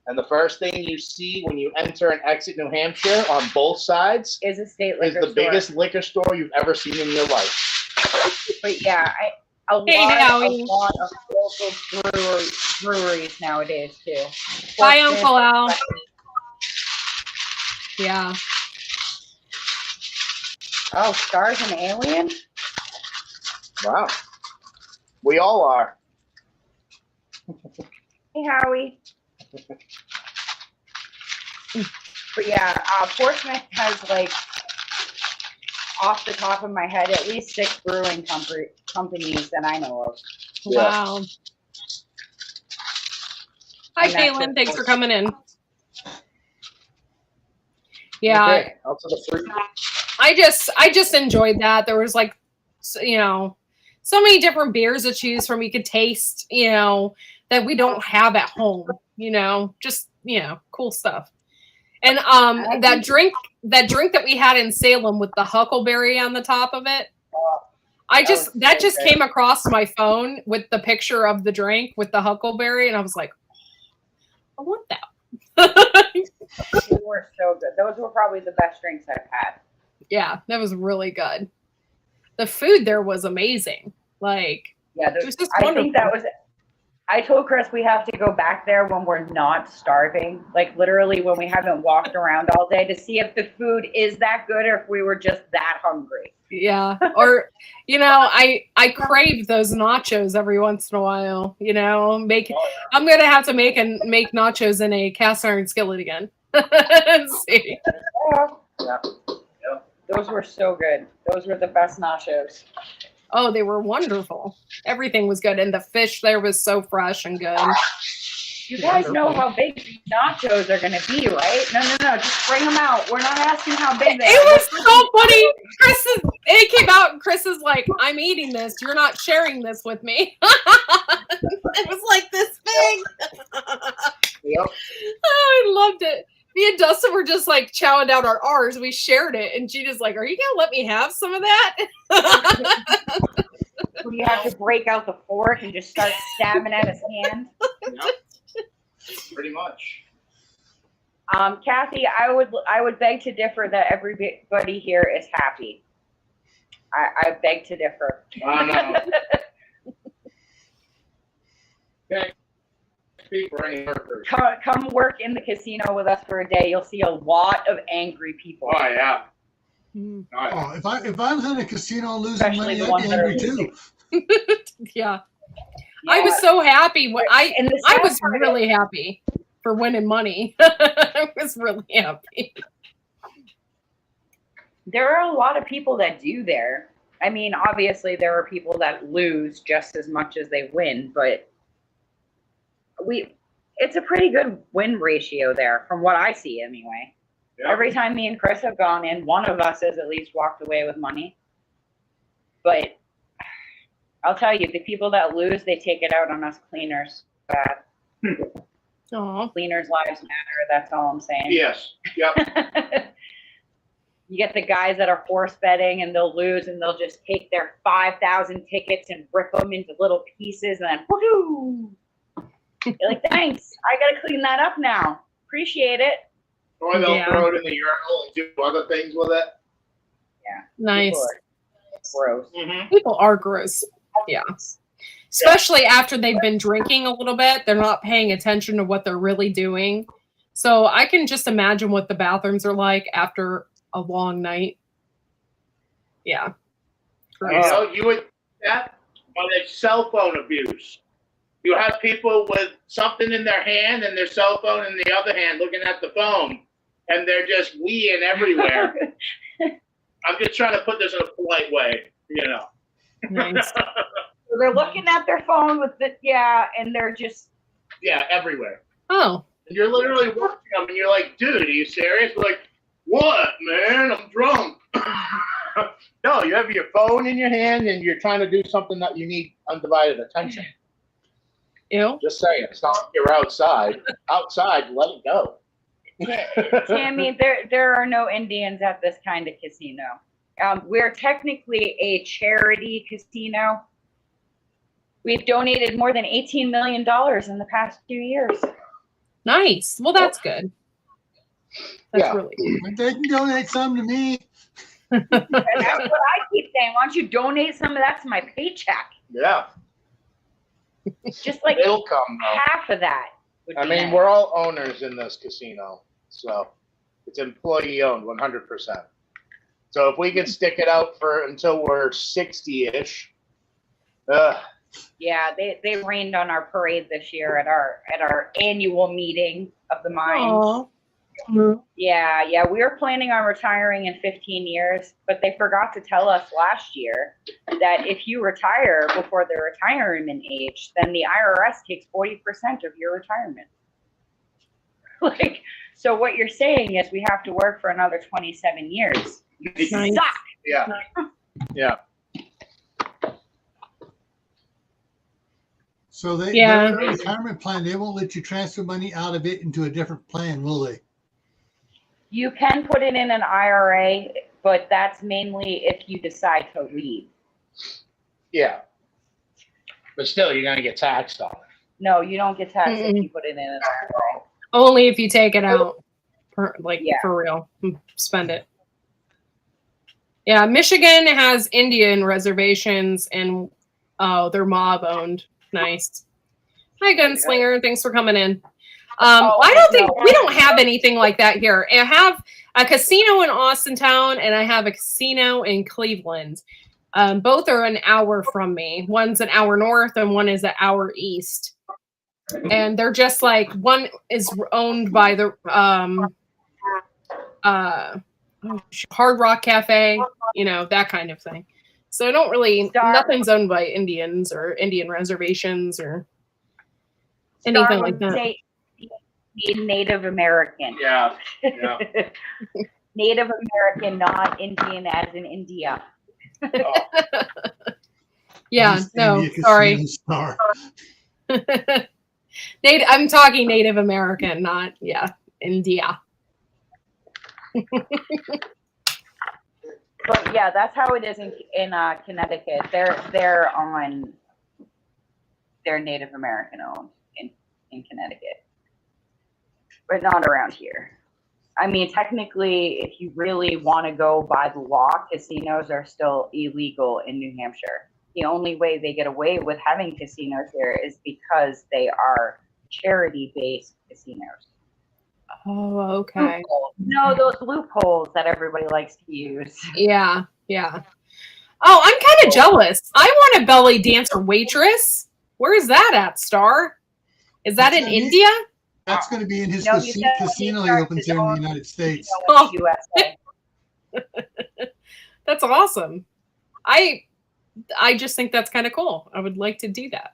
Speaker 3: And the first thing you see when you enter and exit New Hampshire on both sides
Speaker 4: is a state liquor store.
Speaker 3: Is the biggest liquor store you've ever seen in your life.
Speaker 4: But yeah, a lot of local breweries nowadays too.
Speaker 2: Bye, Uncle Al. Yeah.
Speaker 4: Oh, Star's an alien?
Speaker 3: Wow. We all are.
Speaker 4: Hey, Howie. But yeah, Portsmouth has, like, off the top of my head, at least 6 brewing companies that I know of.
Speaker 2: Wow. Hi, Caitlin. Thanks for coming in. Yeah.
Speaker 3: Okay.
Speaker 2: I just enjoyed that. There was, like, you know, so many different beers to choose from. You could taste, you know, that we don't have at home, you know, just, you know, cool stuff. And that drink that we had in Salem with the huckleberry on the top of it, that just came across my phone with the picture of the drink with the huckleberry, and I was like, I want that.
Speaker 4: They were so good. Those were probably the best drinks I've had.
Speaker 2: Yeah, that was really good. The food there was amazing. Like,
Speaker 4: yeah,
Speaker 2: it was just
Speaker 4: I
Speaker 2: wonderful.
Speaker 4: think that was. I told Chris we have to go back there when we're not starving, like literally when we haven't walked around all day, to see if the food is that good or if we were just that hungry.
Speaker 2: Yeah, or I crave those nachos every once in a while. I'm gonna have to make nachos in a cast iron skillet again. See.
Speaker 4: Yeah. Those were so good. Those were the best nachos.
Speaker 2: Oh, they were wonderful. Everything was good, and the fish there was so fresh and good.
Speaker 4: You guys know how big nachos are going to be, right? No. Just bring them out. We're not asking how big they are.
Speaker 2: It was so funny. It came out, and Chris is like, "I'm eating this. You're not sharing this with me." It was like this big.
Speaker 3: Yep.
Speaker 2: Oh, I loved it. Me and Dustin were just like chowing down ours. We shared it, and Gina's like, "Are you gonna let me have some of that?"
Speaker 4: Do you have to break out the fork and just start stabbing at his hand?
Speaker 3: Yep. Pretty much.
Speaker 4: Kathy, I would beg to differ that everybody here is happy. I beg to differ.
Speaker 3: No. Okay. Speak for any workers.
Speaker 4: Come work in the casino with us for a day. You'll see a lot of angry people.
Speaker 3: Oh yeah.
Speaker 5: Oh, if I was in a casino losing
Speaker 4: Especially
Speaker 5: money,
Speaker 4: the
Speaker 5: I'd
Speaker 4: ones
Speaker 5: be
Speaker 4: that are
Speaker 5: angry too.
Speaker 2: Yeah. I was so happy. I was really happy for winning money. I was really happy.
Speaker 4: There are a lot of people that do there. I mean, obviously there are people that lose just as much as they win, but it's a pretty good win ratio there from what I see anyway. Yeah. Every time me and Chris have gone in, one of us has at least walked away with money. But I'll tell you, the people that lose, they take it out on us cleaners. Bad. Cleaners' lives matter. That's all I'm saying.
Speaker 3: Yes. Yep.
Speaker 4: You get the guys that are horse betting and they'll lose and they'll just take their 5,000 tickets and rip them into little pieces and then woohoo! You're like, thanks. I got to clean that up now. Appreciate it.
Speaker 3: Or they'll throw it in the urinal and do other things with it.
Speaker 4: Yeah.
Speaker 2: Nice.
Speaker 4: Gross.
Speaker 3: Mm-hmm.
Speaker 2: People are gross. Yeah. Especially after they've been drinking a little bit. They're not paying attention to what they're really doing. So I can just imagine what the bathrooms are like after a long night. Yeah.
Speaker 3: You would that on a cell phone abuse. You have people with something in their hand and their cell phone in the other hand looking at the phone, and they're just weeing everywhere. I'm just trying to put this in a polite way,
Speaker 2: Nice.
Speaker 4: So they're looking at their phone with and they're just
Speaker 3: everywhere.
Speaker 2: Oh.
Speaker 3: And you're literally watching them, and you're like, dude, are you serious? Like, what, man? I'm drunk. No, you have your phone in your hand, and you're trying to do something that you need undivided attention.
Speaker 2: Ew.
Speaker 3: Just saying, it's not like you're outside. Outside, let it go.
Speaker 4: Tammy, there are no Indians at this kind of casino. We're technically a charity casino. We've donated more than $18 million in the past 2 years.
Speaker 2: Nice. Well, that's good. That's really
Speaker 5: good. They can donate some to me.
Speaker 4: And that's what I keep saying. Why don't you donate some of that to my paycheck?
Speaker 3: Yeah.
Speaker 4: Just like
Speaker 3: it'll come, though.
Speaker 4: Half of that.
Speaker 3: I mean, we're all owners in this casino, so it's employee owned 100%. So if we can stick it out until we're 60-ish.
Speaker 4: Yeah, they rained on our parade this year at our annual meeting of the mines.
Speaker 2: Aww.
Speaker 4: Yeah, we were planning on retiring in 15 years, but they forgot to tell us last year that if you retire before the retirement age, then the IRS takes 40% of your retirement. So what you're saying is we have to work for another 27 years. You
Speaker 2: Nice.
Speaker 4: suck.
Speaker 3: Yeah. Yeah.
Speaker 5: So their retirement plan, they won't let you transfer money out of it into a different plan, will they?
Speaker 4: You can put it in an IRA, but that's mainly if you decide to leave.
Speaker 3: Yeah. But still, you're going to get taxed on it.
Speaker 4: No, you don't get taxed if you put it in an IRA.
Speaker 2: Only if you take it out, for real, spend it. Yeah, Michigan has Indian reservations, and they're mob owned. Nice. Hi, Gunslinger. Thanks for coming in. I don't think we don't have anything like that here. I have a casino in Austintown, and I have a casino in Cleveland. Both are an hour from me. One's an hour north, and one is an hour east. And they're just like, one is owned by the Hard Rock Cafe, that kind of thing. So I don't really, nothing's owned by Indians or Indian reservations or anything like that.
Speaker 4: Native American.
Speaker 3: Yeah.
Speaker 4: Native American, not Indian as in India.
Speaker 3: Oh.
Speaker 2: Yeah, no, sorry. I'm talking Native American, not India.
Speaker 4: But yeah, that's how it is in Connecticut. They're Native American owned in Connecticut, but not around here. I mean, technically, if you really want to go by the law, casinos are still illegal in New Hampshire. The only way they get away with having casinos here is because they are charity-based casinos.
Speaker 2: Oh, okay.
Speaker 4: No, those loopholes that everybody likes to use.
Speaker 2: Yeah. Oh, I'm kind of jealous. I want a belly dancer waitress. Where is that at, Star? Is that in India?
Speaker 5: That's going to be in his casino he opens here in the United States.
Speaker 2: Oh. That's awesome. I just think that's kind of cool. I would like to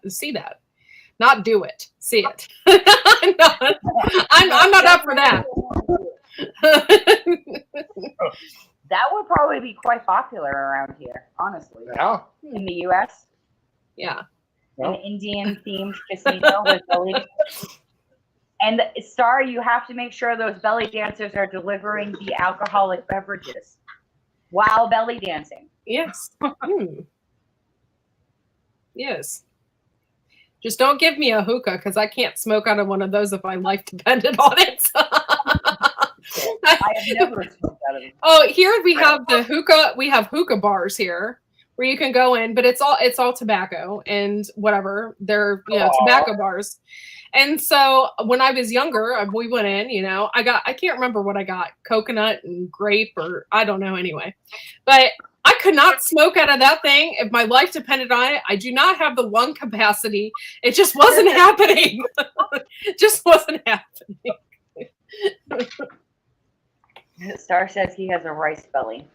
Speaker 2: see that. Not do it. See it. I'm not up for that.
Speaker 4: That would probably be quite popular around here, honestly.
Speaker 3: Yeah.
Speaker 4: In the U.S.
Speaker 2: Yeah.
Speaker 4: An Indian-themed casino with belly dancers. And Star, you have to make sure those belly dancers are delivering the alcoholic beverages while belly dancing.
Speaker 2: Yes. Yes. Just don't give me a hookah because I can't smoke out of one of those if my life depended on it.
Speaker 4: I have never smoked out of it.
Speaker 2: Oh, here we have the hookah. We have hookah bars here where you can go in, but it's all tobacco and whatever. They're tobacco bars. And so when I was younger, we went in. I can't remember what I got, coconut and grape or I don't know anyway, but I could not smoke out of that thing if my life depended on it. I do not have the lung capacity. It just wasn't happening. It just wasn't happening.
Speaker 4: Star says he has a rice belly.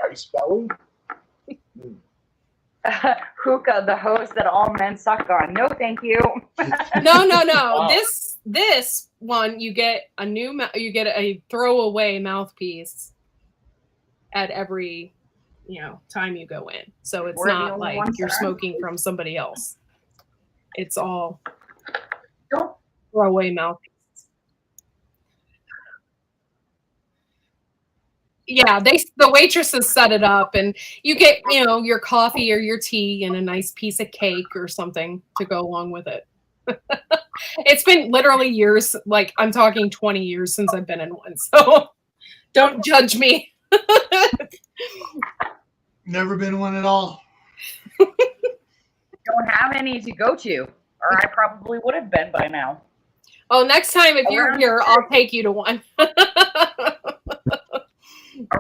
Speaker 3: Rice belly?
Speaker 4: Hookah, the hose that all men suck on. No, thank you.
Speaker 2: No.
Speaker 3: Wow.
Speaker 2: This one you get a throwaway mouthpiece at every time you go in. So it's not like you're smoking from somebody else. It's all throwaway mouthpiece. Yeah, the waitresses set it up and you get, your coffee or your tea and a nice piece of cake or something to go along with it. It's been literally years, like I'm talking 20 years since I've been in one. So don't judge me.
Speaker 5: Never been one at all.
Speaker 4: Don't have any to go to, or I probably would have been by now.
Speaker 2: Oh, next time if you're here, I'll take you to one.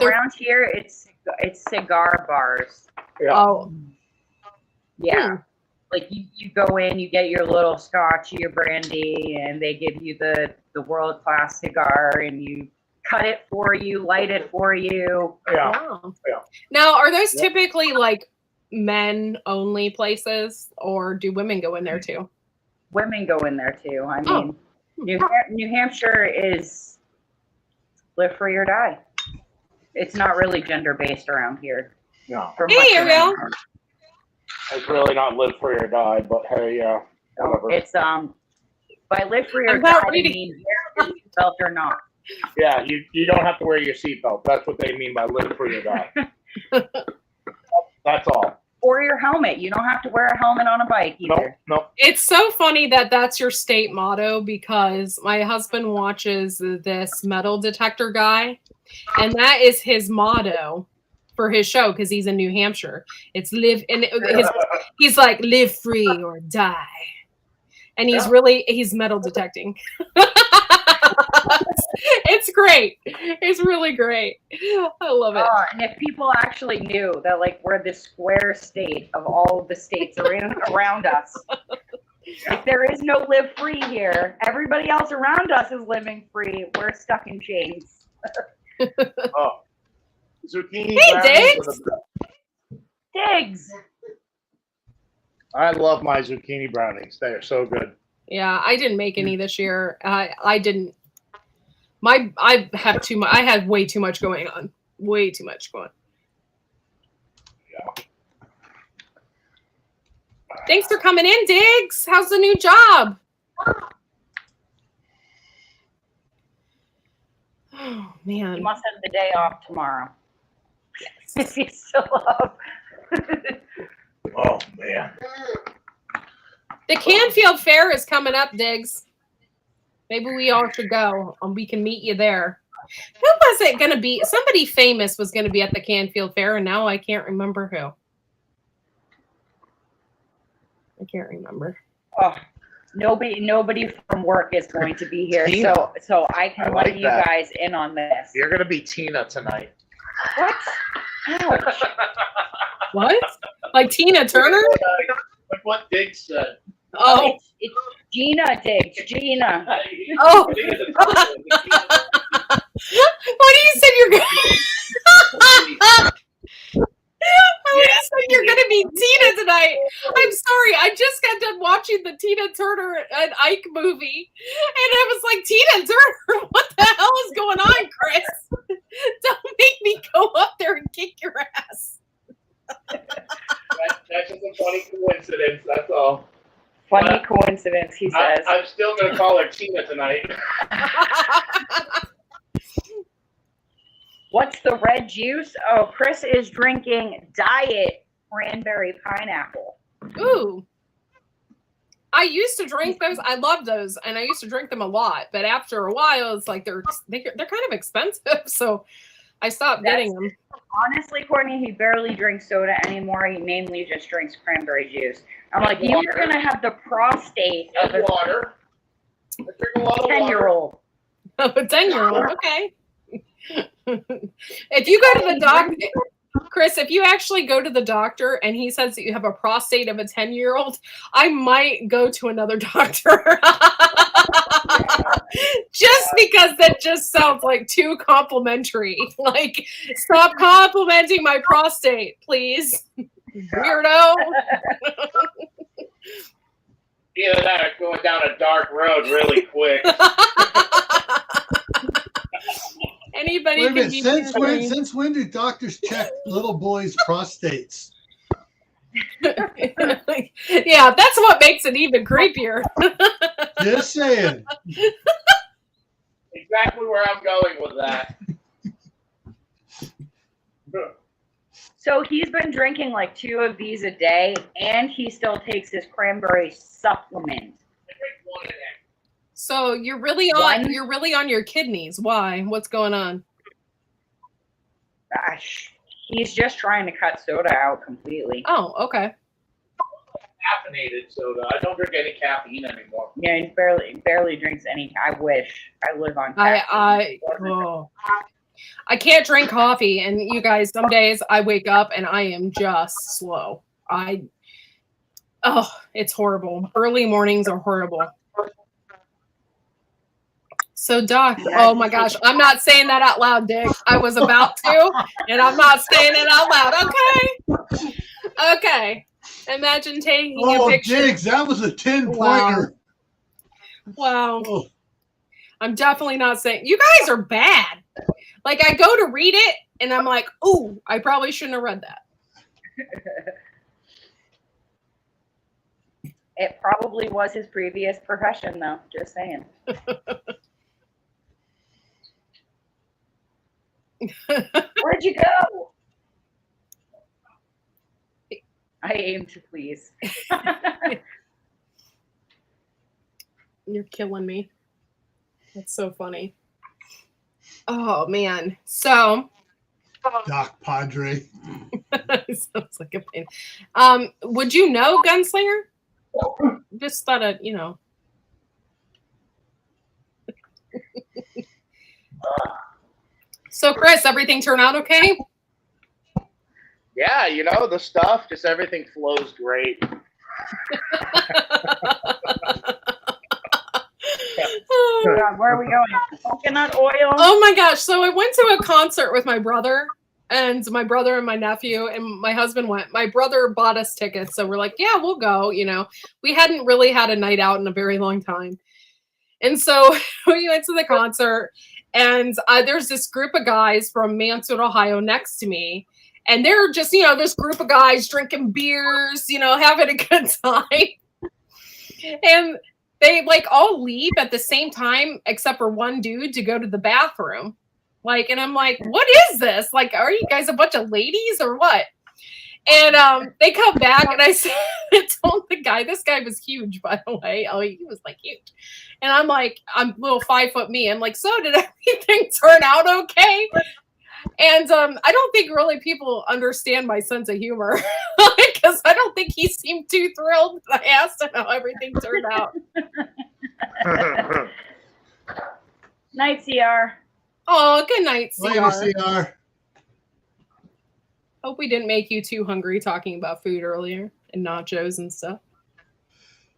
Speaker 4: Around here, it's cigar bars.
Speaker 3: Yeah.
Speaker 2: Oh.
Speaker 4: Yeah. Like you go in, you get your little scotch, your brandy, and they give you the world-class cigar, and you cut it for you, light it for you.
Speaker 3: Yeah.
Speaker 2: Wow.
Speaker 3: Yeah.
Speaker 2: Now, are those typically like men-only places, or do women go in there too?
Speaker 4: Women go in there too. I mean, New Hampshire is live free or die. It's not really gender-based around here.
Speaker 3: No.
Speaker 2: Hey, Ariel.
Speaker 3: It's really not live free or die, but hey, yeah, whatever.
Speaker 4: It's by live free or die, I mean wear your seatbelt or not.
Speaker 3: Yeah, you don't have to wear your seatbelt. That's what they mean by live free or die. That's all.
Speaker 4: or your helmet. You don't have to wear a helmet on a bike either.
Speaker 1: No.
Speaker 2: It's so funny that that's your state motto because my husband watches this metal detector guy, and that is his motto for his show because he's in New Hampshire. It's live, and he's like live free or die, and he's metal detecting. It's great. It's really great. I love it.
Speaker 4: And if people actually knew that, like, we're the square state of all of the states around us, like, there is no live free here. Everybody else around us is living free. We're stuck in chains.
Speaker 3: Oh, zucchini.
Speaker 2: Hey, Diggs.
Speaker 4: Diggs.
Speaker 3: I love my zucchini brownies. They are so good.
Speaker 2: Yeah, I didn't make any this year. I didn't. I have too much. I had way too much going on. Way too much going.
Speaker 3: Yeah.
Speaker 2: Thanks for coming in, Diggs. How's the new job? Oh man.
Speaker 4: You must have the day off tomorrow. Yes. You still up.
Speaker 3: Oh man.
Speaker 2: The Canfield Fair is coming up, Diggs. Maybe we all should go and we can meet you there. Who was it going to be? Somebody famous was going to be at the Canfield Fair, and now I can't remember who. I can't remember.
Speaker 4: Oh, nobody from work is going to be here,
Speaker 3: Tina.
Speaker 4: so I can
Speaker 3: like
Speaker 4: let you
Speaker 3: that.
Speaker 4: guys in on this.
Speaker 3: You're gonna be Tina tonight.
Speaker 4: What? Ouch.
Speaker 2: What? Like Tina Turner?
Speaker 3: Like what Diggs said.
Speaker 2: Oh.
Speaker 4: It's Gina, Diggs. Gina.
Speaker 2: Oh. What do you say you're going You're going to be Tina tonight. I'm sorry. I just got done watching the Tina Turner and Ike movie. And I was like, Tina Turner, what the hell is going on, Chris? Don't make me go up there and kick your ass.
Speaker 3: That's just a funny coincidence, that's all.
Speaker 4: Funny coincidence, he says.
Speaker 3: I'm still going to call her Tina tonight.
Speaker 4: What's the red juice? Oh, Chris is drinking diet cranberry pineapple.
Speaker 2: Ooh. I used to drink those. I love those, and I used to drink them a lot. But after a while, it's like they're kind of expensive, so I stopped getting them.
Speaker 4: Honestly, Courtney, he barely drinks soda anymore. He mainly just drinks cranberry juice. I'm like, you're going to have the prostate of a
Speaker 3: water. I drink a lot of
Speaker 4: 10-year-old.
Speaker 2: Oh, a 10-year-old. Okay. If you go to the doctor, Chris, if you actually go to the doctor and he says that you have a prostate of a 10-year-old, I might go to another doctor. Just because that just sounds like too complimentary. Like, stop complimenting my prostate, please. Weirdo.
Speaker 3: Either that or going down a dark road really quick.
Speaker 2: Anybody
Speaker 5: Wait a
Speaker 2: can
Speaker 5: minute.
Speaker 2: be
Speaker 5: Since when do doctors check little boys' prostates?
Speaker 2: Yeah, that's what makes it even creepier.
Speaker 5: Just saying.
Speaker 3: Exactly where I'm going with that.
Speaker 4: So he's been drinking like 2 of these a day, and he still takes his cranberry supplement.
Speaker 3: I drink one a day.
Speaker 2: So you're really on your kidneys. Why? What's going on?
Speaker 4: Gosh, he's just trying to cut soda out completely.
Speaker 2: Oh, okay.
Speaker 3: Caffeinated soda. I don't drink any caffeine anymore.
Speaker 4: Yeah, he barely drinks any. I wish I live on caffeine.
Speaker 2: I can't drink coffee, and you guys, some days I wake up and I am just slow. It's horrible. Early mornings are horrible. So, Doc, oh my gosh, I'm not saying that out loud, Dick. I was about to, and I'm not saying it out loud. Okay. Okay. Imagine taking a picture.
Speaker 5: Oh, Diggs, that was a 10-pointer.
Speaker 2: Wow.
Speaker 5: Oh.
Speaker 2: I'm definitely not saying. You guys are bad. Like, I go to read it, and I'm like, ooh, I probably shouldn't have read that.
Speaker 4: It probably was his previous profession, though. Just saying. Where'd you go? I aim to please.
Speaker 2: You're killing me. That's so funny. Oh man. So
Speaker 5: Doc Padre.
Speaker 2: sounds like a pain. Would you know Gunslinger? Just thought of, So Chris, everything turned out okay?
Speaker 3: Yeah, the stuff, just everything flows great.
Speaker 4: God, where are we going? Coconut oil?
Speaker 2: Oh my gosh. So I went to a concert with my brother and my nephew, and my husband went. My brother bought us tickets. So we're like, yeah, we'll go. We hadn't really had a night out in a very long time. And so we went to the concert, and there's this group of guys from Mansfield, Ohio next to me. And they're just, this group of guys drinking beers, having a good time. And they all leave at the same time, except for one dude to go to the bathroom. And I'm like, what is this? Are you guys a bunch of ladies or what? And they come back, and I told the guy, this guy was huge, by the way. Oh, he was huge. And I'm little 5 foot me. I'm like, so did everything turn out okay? And I don't think really people understand my sense of humor, because I don't think he seemed too thrilled that I asked him how everything turned out.
Speaker 4: Night, CR.
Speaker 2: Oh, good night, CR.
Speaker 5: Later, CR.
Speaker 2: Hope we didn't make you too hungry talking about food earlier and nachos and stuff.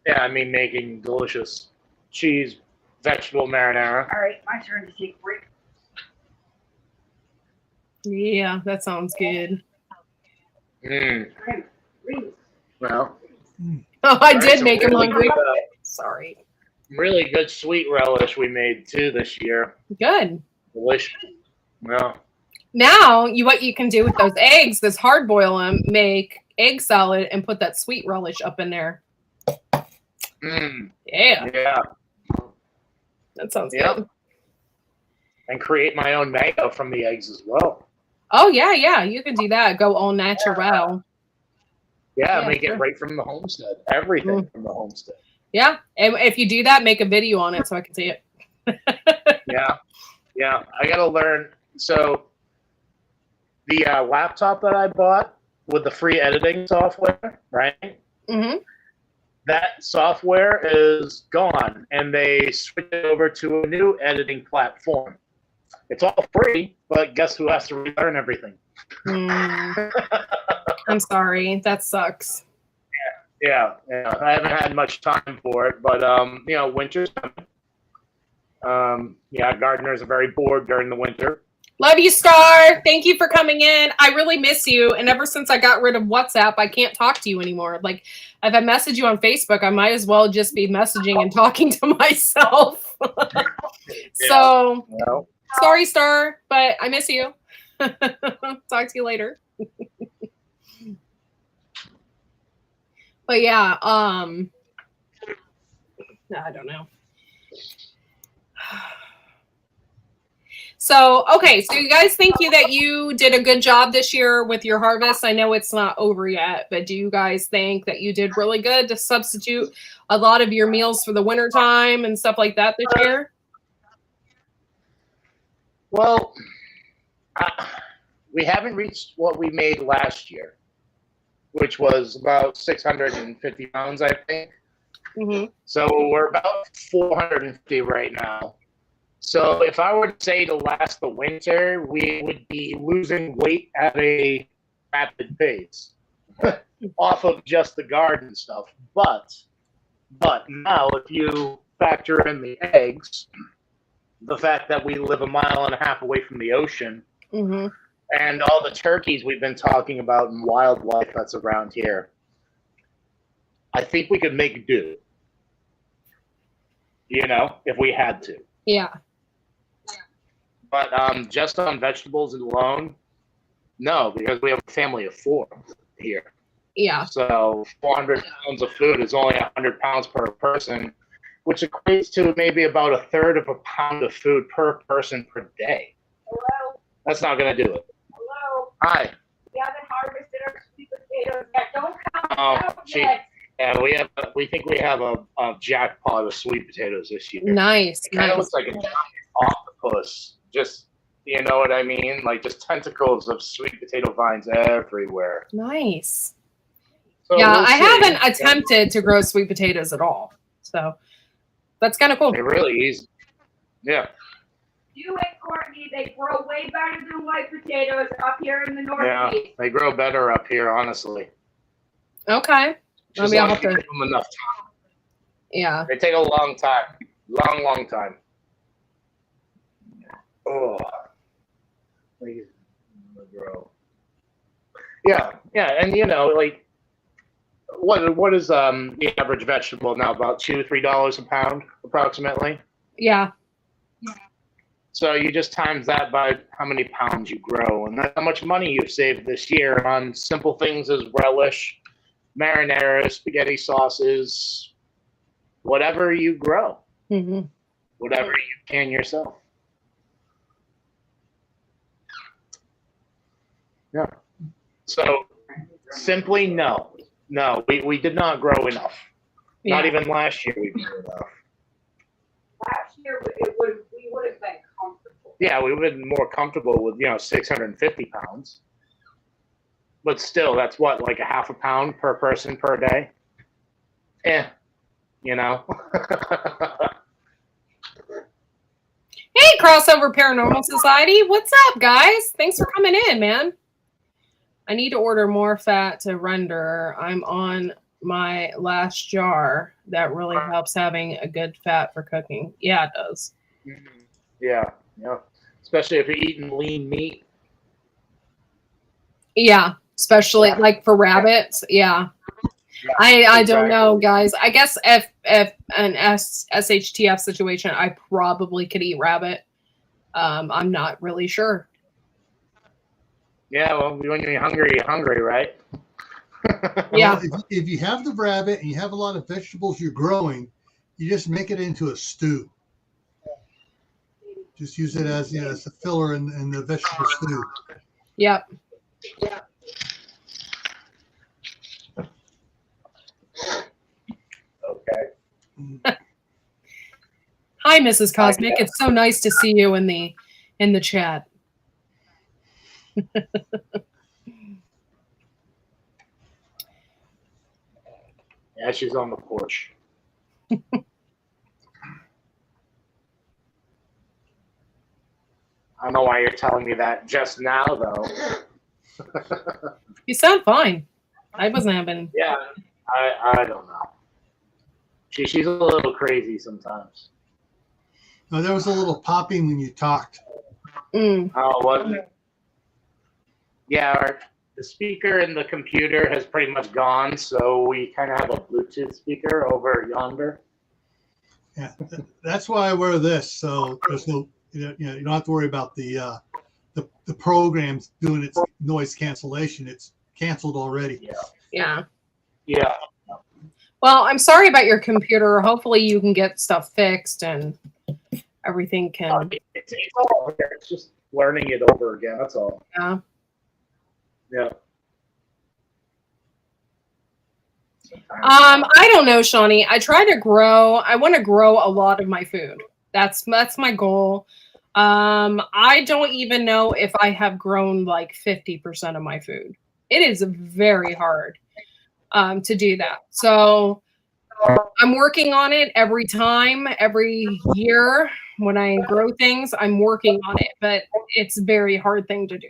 Speaker 3: Yeah, making delicious cheese, vegetable marinara.
Speaker 4: All right, my turn to take a break.
Speaker 2: Yeah, that sounds good.
Speaker 3: Well.
Speaker 2: Oh, I did make him hungry. Sorry.
Speaker 3: Really good sweet relish we made too this year.
Speaker 2: Good.
Speaker 3: Delicious. Well.
Speaker 2: Now, what you can do with those eggs is hard boil them, make egg salad, and put that sweet relish up in there. Yeah.
Speaker 3: Yeah.
Speaker 2: That sounds good.
Speaker 3: And create my own mayo from the eggs as well.
Speaker 2: Oh, yeah. You can do that. Go all natural.
Speaker 3: Yeah, make it right from the homestead. Everything from the homestead.
Speaker 2: Yeah. And if you do that, make a video on it so I can see it.
Speaker 3: Yeah. I got to learn. So the laptop that I bought with the free editing software, right?
Speaker 2: Mm-hmm.
Speaker 3: That software is gone, and they switched it over to a new editing platform. It's all free, but guess who has to relearn everything?
Speaker 2: I'm sorry. That sucks.
Speaker 3: Yeah. I haven't had much time for it, but winter's coming. Gardeners are very bored during the winter.
Speaker 2: Love you, Star. Thank you for coming in. I really miss you. And ever since I got rid of WhatsApp, I can't talk to you anymore. If I message you on Facebook, I might as well just be messaging and talking to myself. So, sorry, Star, but I miss you. Talk to you later. But yeah, I don't know. So, okay, so you guys think that you did a good job this year with your harvest? I know it's not over yet, but do you guys think that you did really good to substitute a lot of your meals for the wintertime and stuff like that this year?
Speaker 3: Well, we haven't reached what we made last year, which was about 650 pounds, I think.
Speaker 2: Mm-hmm.
Speaker 3: So we're about 450 right now. So if I were to say to last the winter, we would be losing weight at a rapid pace off of just the garden stuff. But now if you factor in the eggs, the fact that we live 1.5 miles away from the ocean,
Speaker 2: mm-hmm.
Speaker 3: and all the turkeys we've been talking about and wildlife that's around here, I think we could make do, if we had to.
Speaker 2: Yeah.
Speaker 3: But just on vegetables alone, no, because we have a family of 4 here.
Speaker 2: Yeah.
Speaker 3: So 400 pounds of food is only 100 pounds per person, which equates to maybe about 1/3 of a pound of food per person per day.
Speaker 4: Hello?
Speaker 3: That's not going to do it.
Speaker 4: Hello?
Speaker 3: Hi.
Speaker 4: We haven't harvested our sweet potatoes yet. Don't come
Speaker 3: Oh, we think we have a jackpot of sweet potatoes this year.
Speaker 2: Nice.
Speaker 3: It kind of
Speaker 2: Nice.
Speaker 3: looks like a giant octopus. Just, you know what I mean? Like just tentacles of sweet potato vines everywhere.
Speaker 2: Nice.
Speaker 3: So
Speaker 2: Yeah,
Speaker 3: we'll
Speaker 2: I
Speaker 3: see.
Speaker 2: haven't attempted to grow sweet potatoes at all. So that's kind of cool.
Speaker 3: They're really easy. Yeah.
Speaker 4: You and Courtney, they grow way better than white potatoes up here in the
Speaker 3: Yeah,
Speaker 4: Northeast.
Speaker 3: they grow better up here, honestly.
Speaker 2: Okay.
Speaker 3: Just
Speaker 2: Maybe I'll
Speaker 3: long
Speaker 2: have to.
Speaker 3: give them enough time.
Speaker 2: Yeah.
Speaker 3: They take a long time. Long time. Oh. They grow. Yeah, and you know, like what is the average vegetable now? About $2-3 a pound, approximately.
Speaker 2: Yeah.
Speaker 3: So you just times that by how many pounds you grow, and that's how much money you've saved this year on simple things as relish, marinara, spaghetti sauces, whatever you grow, whatever you can yourself. Yeah. So simply no, we did not grow enough.
Speaker 2: Yeah.
Speaker 3: Not even last year we grew enough.
Speaker 4: Last year, we would have been comfortable.
Speaker 3: Yeah, we would have been more comfortable with 650 pounds. But still, that's what, like a half a pound per person per day. You know.
Speaker 2: Hey, Crossover Paranormal Society. What's up, guys? Thanks for coming in, man. I need to order more fat to render. I'm on my last jar. That really helps having a good fat for cooking. Yeah, it does.
Speaker 3: Yeah. Especially if you're eating lean meat.
Speaker 2: Yeah, especially like for rabbits. Yeah. I don't know, guys. I guess if an SHTF situation, I probably could eat rabbit. I'm not really sure.
Speaker 3: Yeah, well, when you're hungry, right?
Speaker 2: Yeah.
Speaker 5: Well, if you have the rabbit and you have a lot of vegetables you're growing, you just make it into a stew. Just use it as as a filler in the vegetable stew.
Speaker 2: Yep.
Speaker 3: Okay.
Speaker 2: Hi, Mrs. Cosmic. It's so nice to see you in the chat.
Speaker 3: Yeah, she's on the porch. I don't know why you're telling me that just now, though.
Speaker 2: You sound fine. I wasn't having.
Speaker 3: Yeah, I don't know. She's a little crazy sometimes.
Speaker 5: No, there was a little popping when you talked.
Speaker 3: Oh, was it? Yeah, the speaker in the computer has pretty much gone, so we kind of have a Bluetooth speaker over yonder.
Speaker 5: Yeah, that's why I wear this. So there's no, you don't have to worry about the program's doing its noise cancellation. It's canceled already.
Speaker 2: Yeah.
Speaker 3: Yeah.
Speaker 2: Well, I'm sorry about your computer. Hopefully you can get stuff fixed and everything can.
Speaker 3: It's all there. It's just learning it over again. That's all.
Speaker 2: Yeah.
Speaker 3: Yeah.
Speaker 2: I don't know, Shawnee. I want to grow a lot of my food. That's my goal. I don't even know if I have grown like 50% of my food. It is very hard to do that. So I'm working on it every year when I grow things, I'm working on it, but it's a very hard thing to do.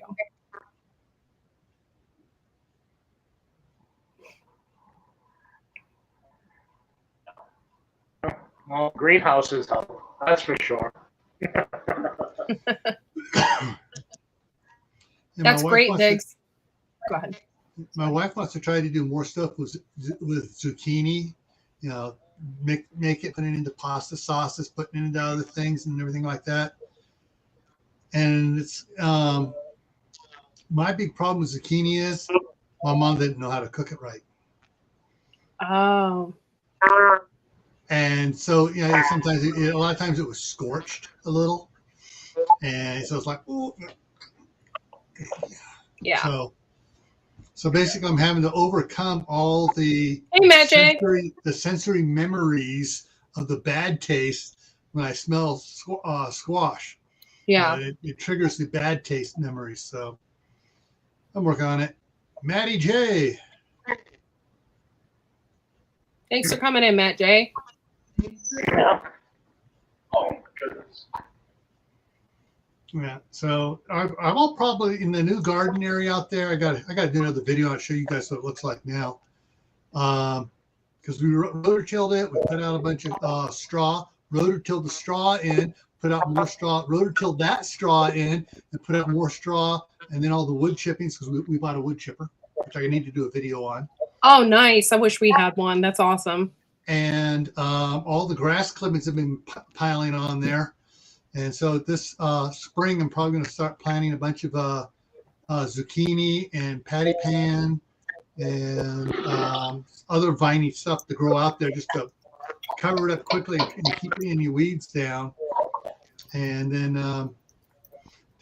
Speaker 3: Well, greenhouses help. That's for sure.
Speaker 2: That's great, Diggs. Go ahead.
Speaker 5: My wife wants to try to do more stuff with zucchini. Make it, put it into pasta sauces, putting it into other things and everything like that. And it's my big problem with zucchini is my mom didn't know how to cook it right.
Speaker 2: Oh.
Speaker 5: And so, sometimes a lot of times it was scorched a little. And so it's like, ooh.
Speaker 2: Yeah.
Speaker 5: So So basically, I'm having to overcome all the
Speaker 2: Hey, Magic.
Speaker 5: sensory memories of the bad taste when I smell squash.
Speaker 2: Yeah.
Speaker 5: It triggers the bad taste memories. So I'm working on it. Maddie J.
Speaker 2: Thanks for coming in, Matt J.
Speaker 3: Yeah. Oh my goodness.
Speaker 5: Yeah. So I'm all probably in the new garden area out there. I got to do another video. I'll show you guys what it looks like now. Because we rotor-tilled it. We put out a bunch of straw, rotor-tilled the straw in, put out more straw, rotor-tilled that straw in, and put out more straw, and then all the wood chippings, because we bought a wood chipper, which I need to do a video on.
Speaker 2: Oh, nice. I wish we had one. That's awesome.
Speaker 5: And all the grass clippings have been piling on there. And so this spring, I'm probably going to start planting a bunch of zucchini and patty pan and other viney stuff to grow out there, just to cover it up quickly and keep any weeds down. And then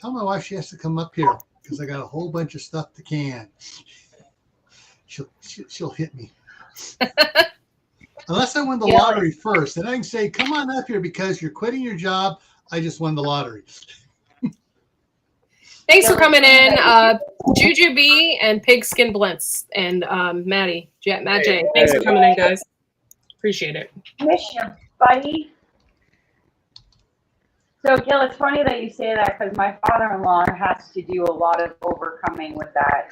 Speaker 5: tell my wife she has to come up here because I got a whole bunch of stuff to can. She'll hit me. Unless I win the lottery first, then I can say, come on up here because you're quitting your job. I just won the lottery.
Speaker 2: Thanks for coming in, Juju B and Pigskin Blintz and Matt J. Thanks for coming in, guys. Appreciate it.
Speaker 4: Miss you, buddy. So, Gil, it's funny that you say that because my father-in-law has to do a lot of overcoming with that.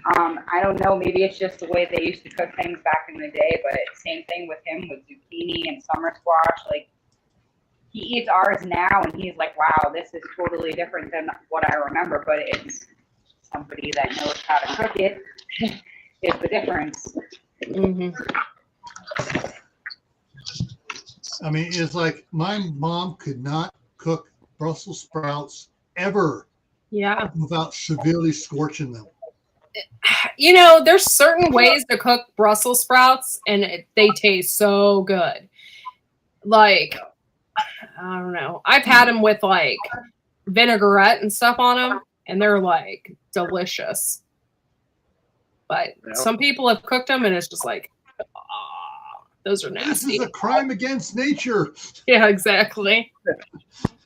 Speaker 4: I don't know, maybe it's just the way they used to cook things back in the day, but same thing with him with zucchini and summer squash. Like, he eats ours now, and he's like, wow, this is totally different than what I remember, but it's somebody that knows how to cook it is the difference.
Speaker 2: Mm-hmm.
Speaker 5: I mean, it's like my mom could not cook Brussels sprouts ever without severely scorching them.
Speaker 2: You know, there's certain ways to cook Brussels sprouts, and they taste so good. Like, I don't know. I've had them with like vinaigrette and stuff on them, and they're like delicious. But some people have cooked them, and it's just like, those are nasty.
Speaker 5: This is a crime against nature.
Speaker 2: Yeah, exactly.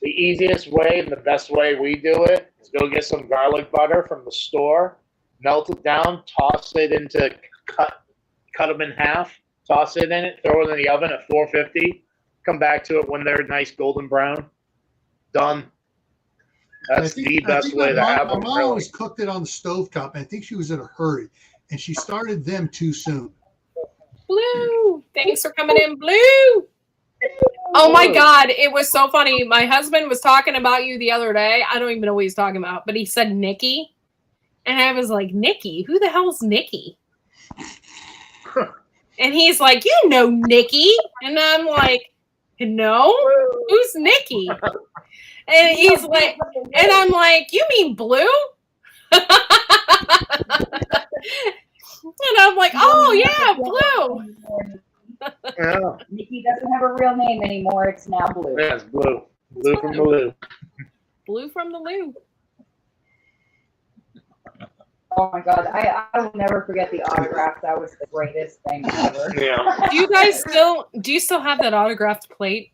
Speaker 3: The easiest way and the best way we do it is go get some garlic butter from the store, melt it down, toss it into cut them in half, toss it in it, throw it in the oven at 450. Come back to it when they're nice golden brown. Done. That's the best way to have them.
Speaker 5: My mom always cooked it on the stovetop. I think she was in a hurry, and she started them too soon.
Speaker 2: Blue, thanks for coming in, Blue. Oh my God, it was so funny. My husband was talking about you the other day. I don't even know what he's talking about, but he said Nikki. And I was like, Nikki? Who the hell's Nikki? And he's like, you know Nikki. And I'm like, no? Who's Nikki? And he's like, and I'm like, you mean Blue? And I'm like, oh yeah, Blue.
Speaker 3: Yeah.
Speaker 4: Nikki doesn't have a real name anymore. It's now Blue.
Speaker 3: Yeah, it's Blue. Blue from the Lou.
Speaker 2: Blue from the Lou.
Speaker 4: Oh my God, I will never forget the autograph. That was the greatest thing ever.
Speaker 3: Yeah.
Speaker 2: Do you still have that autographed plate?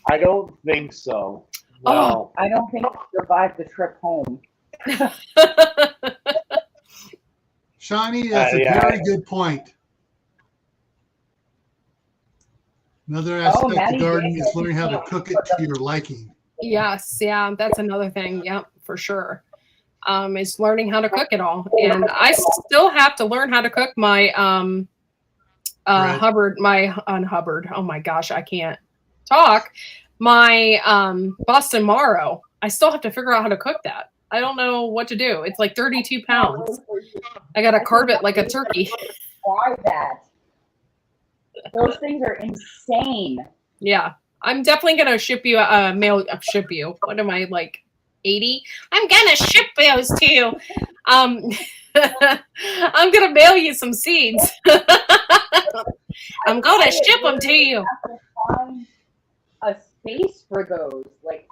Speaker 3: I don't think so. Well,
Speaker 4: I don't think it survived the trip home.
Speaker 5: Shawnee, that's a very good point. Another aspect of gardening is learning how to cook it to your liking.
Speaker 2: Yes, yeah, that's another thing. Yep, for sure. Is learning how to cook it all. And I still have to learn how to cook my Hubbard. Oh my gosh, I can't talk. My Boston Marrow. I still have to figure out how to cook that. I don't know what to do. It's like 32 pounds. I got to carve it like a turkey.
Speaker 4: Why that? Those things are insane.
Speaker 2: Yeah. I'm definitely going to ship you ship you. What am I, like 80? I'm going to ship those to you. I'm going to mail you some seeds. I'm going to ship them to you.
Speaker 4: I have to find a space for those. Like,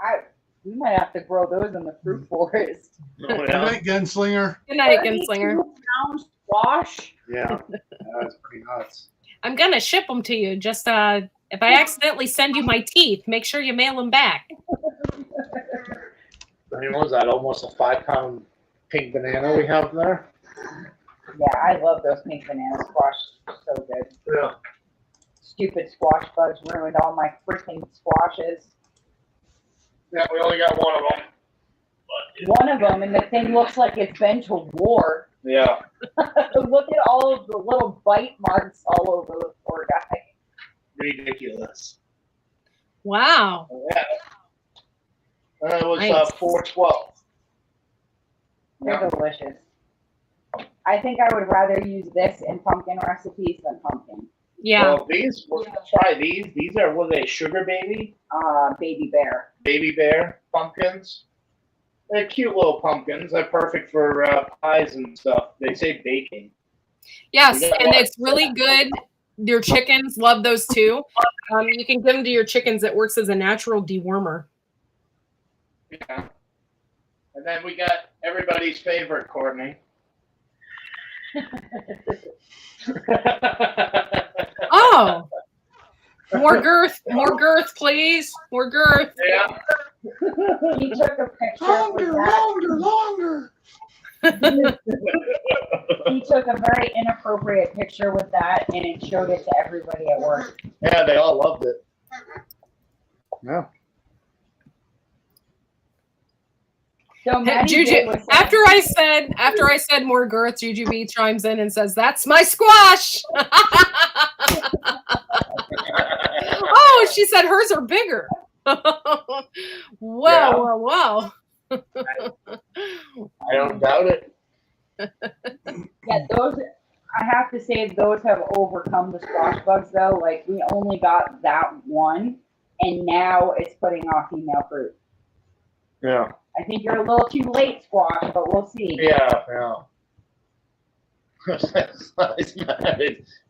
Speaker 4: We might have to grow those in the fruit forest.
Speaker 3: Oh,
Speaker 5: Good
Speaker 3: yeah.
Speaker 5: night, gunslinger.
Speaker 2: Good night, Gunslinger.
Speaker 4: 32-pound squash.
Speaker 3: Yeah, that's pretty nuts.
Speaker 2: I'm gonna ship them to you. Just if I accidentally send you my teeth, make sure you mail them back.
Speaker 3: I mean, what was that? Almost a 5-pound pink banana we have there.
Speaker 4: Yeah, I love those pink banana squash. So good.
Speaker 3: Yeah.
Speaker 4: Stupid squash bugs ruined all my freaking squashes.
Speaker 3: Yeah, we only got one of them.
Speaker 4: One of them, and the thing looks like it's been to war.
Speaker 3: Yeah.
Speaker 4: Look at all of the little bite marks all over the poor guy.
Speaker 3: Ridiculous.
Speaker 2: Wow.
Speaker 3: Yeah. It was
Speaker 2: Nice.
Speaker 3: $4.12.
Speaker 4: They're delicious. I think I would rather use this in pumpkin recipes than pumpkin.
Speaker 2: Yeah.
Speaker 3: Well, these, we're gonna try these. These are, what are they, sugar baby?
Speaker 4: Baby bear.
Speaker 3: Baby bear pumpkins. They're cute little pumpkins. They're perfect for pies and stuff. They say baking.
Speaker 2: Yes, and it's really good. Your chickens love those too. You can give them to your chickens. It works as a natural dewormer.
Speaker 3: Yeah. And then we got everybody's favorite, Courtney.
Speaker 2: Oh, more girth, please. More girth.
Speaker 3: Yeah.
Speaker 4: He took a picture
Speaker 5: Longer,
Speaker 4: with that.
Speaker 5: longer.
Speaker 4: He took a very inappropriate picture with that and it showed it to everybody at work.
Speaker 3: Yeah, they all loved it. Yeah.
Speaker 4: So Maddie J
Speaker 2: Juju,
Speaker 4: was saying-
Speaker 2: after I said more girth, Juju B chimes in and says, "That's my squash." Oh, she said hers are bigger. Wow.
Speaker 3: I don't doubt it.
Speaker 4: Yeah, those, I have to say, those have overcome the squash bugs though. Like, we only got that one, and now it's putting off female fruit.
Speaker 3: Yeah.
Speaker 4: I think you're a little too late, squash, but we'll see.
Speaker 3: Yeah.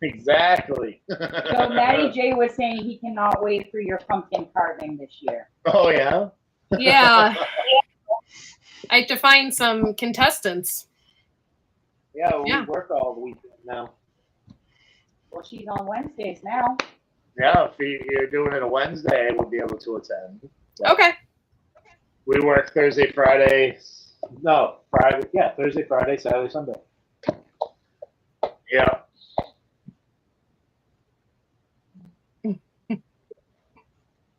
Speaker 3: Exactly.
Speaker 4: So Maddie J was saying he cannot wait for your pumpkin carving this year.
Speaker 3: Oh, yeah?
Speaker 2: Yeah. I have to find some contestants.
Speaker 3: Yeah, we
Speaker 2: Yeah.
Speaker 3: work all weekend now.
Speaker 4: Well, she's on Wednesdays now.
Speaker 3: Yeah, if you're doing it a Wednesday, we'll be able to attend.
Speaker 2: Okay.
Speaker 3: We work Thursday, Friday. No, Friday. Yeah, Thursday, Friday, Saturday, Sunday. Yeah.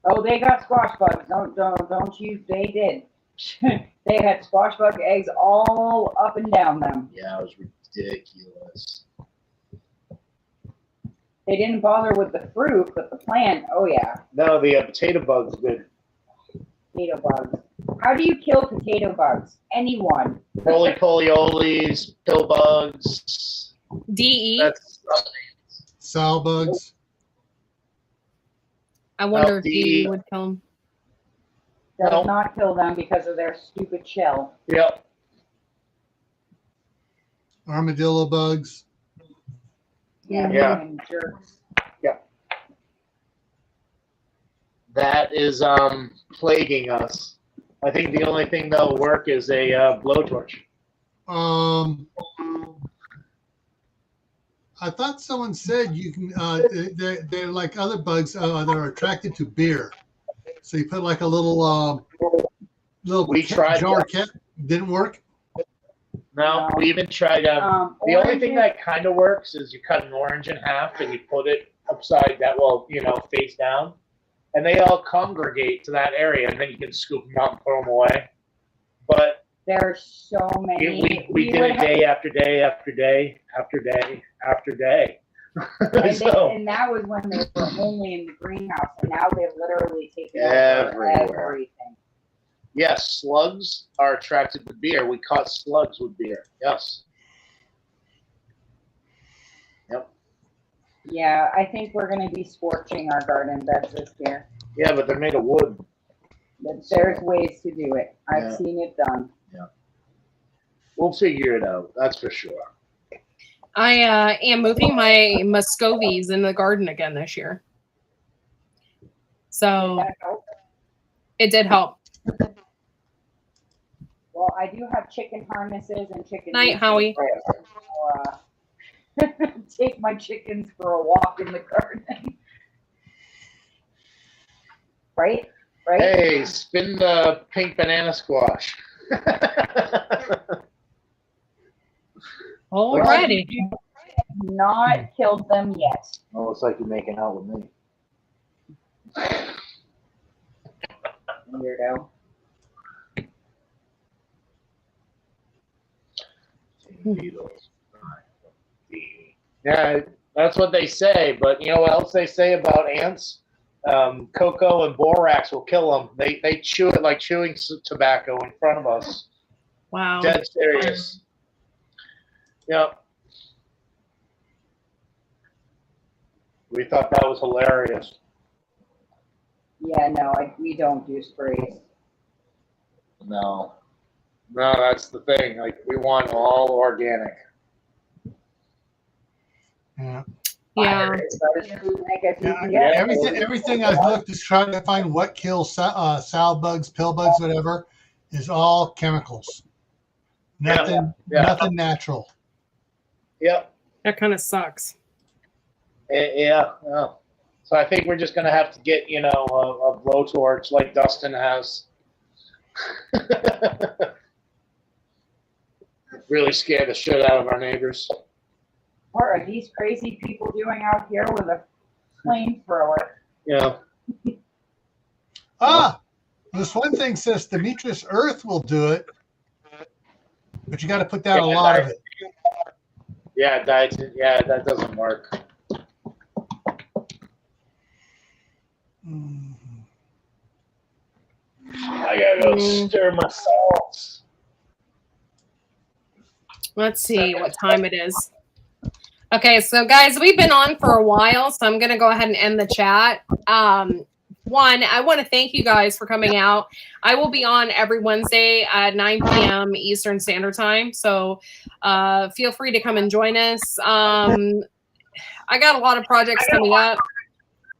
Speaker 4: Oh, they got squash bugs. Don't you? They did. They had squash bug eggs all up and down them.
Speaker 3: Yeah, it was ridiculous.
Speaker 4: They didn't bother with the fruit, but the plant. Oh yeah,
Speaker 3: No, the potato bugs did.
Speaker 4: potato bugs. How do you kill potato bugs? Anyone?
Speaker 3: Roly-polioles, pill bugs.
Speaker 2: DE.
Speaker 3: That's
Speaker 5: Sow bugs.
Speaker 2: I wonder if
Speaker 3: DE.
Speaker 2: DE would kill them.
Speaker 4: Does
Speaker 3: No.
Speaker 4: not kill them because of their stupid shell.
Speaker 3: yep.
Speaker 5: Armadillo bugs.
Speaker 3: Yeah.
Speaker 4: And jerks.
Speaker 3: That is plaguing us. I think the only thing that'll work is a blowtorch.
Speaker 5: I thought someone said you can. They're like other bugs. They're attracted to beer. So you put like a little
Speaker 3: We tried
Speaker 5: jar
Speaker 3: that.
Speaker 5: cap. Didn't work.
Speaker 3: No, we even tried. The only thing
Speaker 4: oranges-
Speaker 3: that kind of works is you cut an orange in half and you put it upside that, well, face down, and they all congregate to that area, and then you can scoop them out and throw them away. But
Speaker 4: There's so many.
Speaker 3: we did it day after day after day after day after day.
Speaker 4: And that was when they were only in the greenhouse, and now they've literally taken over
Speaker 3: Everywhere.
Speaker 4: everything.
Speaker 3: Yes, slugs are attracted to beer. We caught slugs with beer. Yes. Yep.
Speaker 4: Yeah, I think we're going to be scorching our garden beds this year.
Speaker 3: Yeah, but they're made of wood.
Speaker 4: But there's ways to do it. I've
Speaker 3: Yeah.
Speaker 4: seen it done.
Speaker 3: We'll figure it out. That's for sure.
Speaker 2: I am moving my muscovies in the garden again this year. So it did help.
Speaker 4: Well, I do have chicken harnesses and chicken.
Speaker 2: Night, Howie.
Speaker 4: Take my chickens for a walk in the garden. Right?
Speaker 3: Hey, spin the pink banana squash.
Speaker 2: Alrighty.
Speaker 4: Not killed them yet.
Speaker 3: Oh, looks like you're making out with me.
Speaker 4: Weirdo.
Speaker 3: Yeah, that's what they say. But you know what else they say about ants? Cocoa and borax will kill them. They chew it like chewing tobacco in front of us.
Speaker 2: Wow.
Speaker 3: Dead serious. Yep. We thought that was hilarious.
Speaker 4: Yeah, no, we don't do sprays.
Speaker 3: No, that's the thing. Like, we want all organic.
Speaker 5: Yeah.
Speaker 2: Yeah.
Speaker 5: Everything I've looked is trying to find what kills sow bugs, pill bugs, whatever, is all chemicals. Nothing natural.
Speaker 3: Yep.
Speaker 2: That kind of sucks.
Speaker 3: Yeah. So I think we're just gonna have to get, a blowtorch like Dustin has. Really scare the shit out of our neighbors.
Speaker 4: What are these crazy people doing out here with a flamethrower?
Speaker 3: Yeah.
Speaker 5: This one thing says Demetrius Earth will do it, but you got to put down a lot of it.
Speaker 3: Yeah, that doesn't work. I gotta go stir my salts.
Speaker 2: Let's see what time it is. Okay, so guys, we've been on for a while, so I'm going to go ahead and end the chat. One, I want to thank you guys for coming out. I will be on every Wednesday at 9 p.m. Eastern Standard Time, so feel free to come and join us. I got a lot of projects coming up.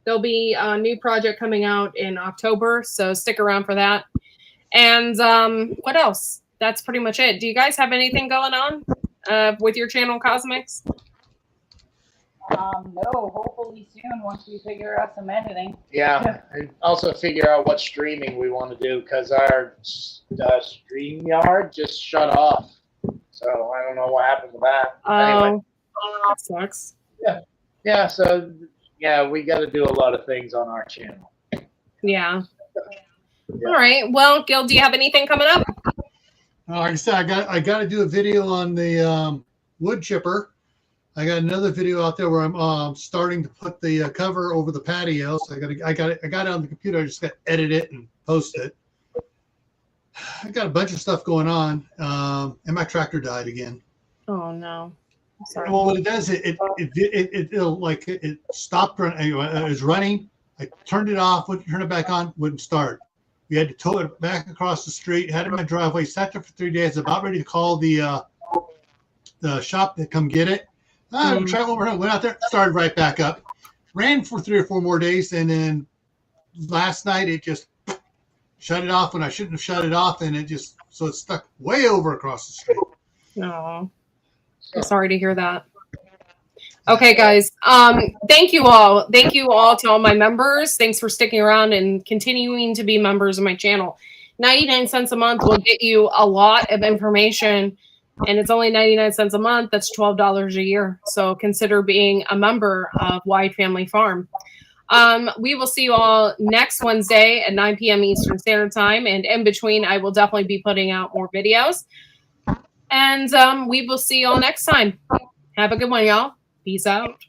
Speaker 2: There'll be a new project coming out in October, so stick around for that. And what else? That's pretty much it. Do you guys have anything going on with your channel, Cosmics?
Speaker 4: No, hopefully soon once we figure out some editing.
Speaker 3: Yeah, and also figure out what streaming we want to do, because our StreamYard just shut off. So I don't know what happened to that. Anyway.
Speaker 2: That sucks.
Speaker 3: Yeah, so we got to do a lot of things on our channel.
Speaker 2: Yeah. All right. Well, Gil, do you have anything coming up?
Speaker 5: Like I said, I got to do a video on the wood chipper. I got another video out there where I'm starting to put the cover over the patio. So I got it on the computer. I just got to edit it and post it. I got a bunch of stuff going on, and my tractor died again.
Speaker 2: Oh no! I'm sorry.
Speaker 5: Well, what it does, it stopped running. It was running. I turned it off. Wouldn't turn it back on. Wouldn't start. We had to tow it back across the street. Had it in my driveway. Sat there for 3 days. About ready to call the shop to come get it. Try one more time. Went out there. Started right back up. Ran for 3 or 4 more days, and then last night it just shut it off when I shouldn't have shut it off, and it stuck way over across the street.
Speaker 2: No, I'm sorry to hear that. Okay, guys. Thank you all. Thank you all to all my members. Thanks for sticking around and continuing to be members of my channel. 99 cents a month will get you a lot of information, and it's only 99 cents a month. That's $12 a year. So consider being a member of Whyde Family Farm. We will see you all next Wednesday at 9 p.m. Eastern Standard Time. And in between, I will definitely be putting out more videos. And we will see you all next time. Have a good one, y'all. Peace out.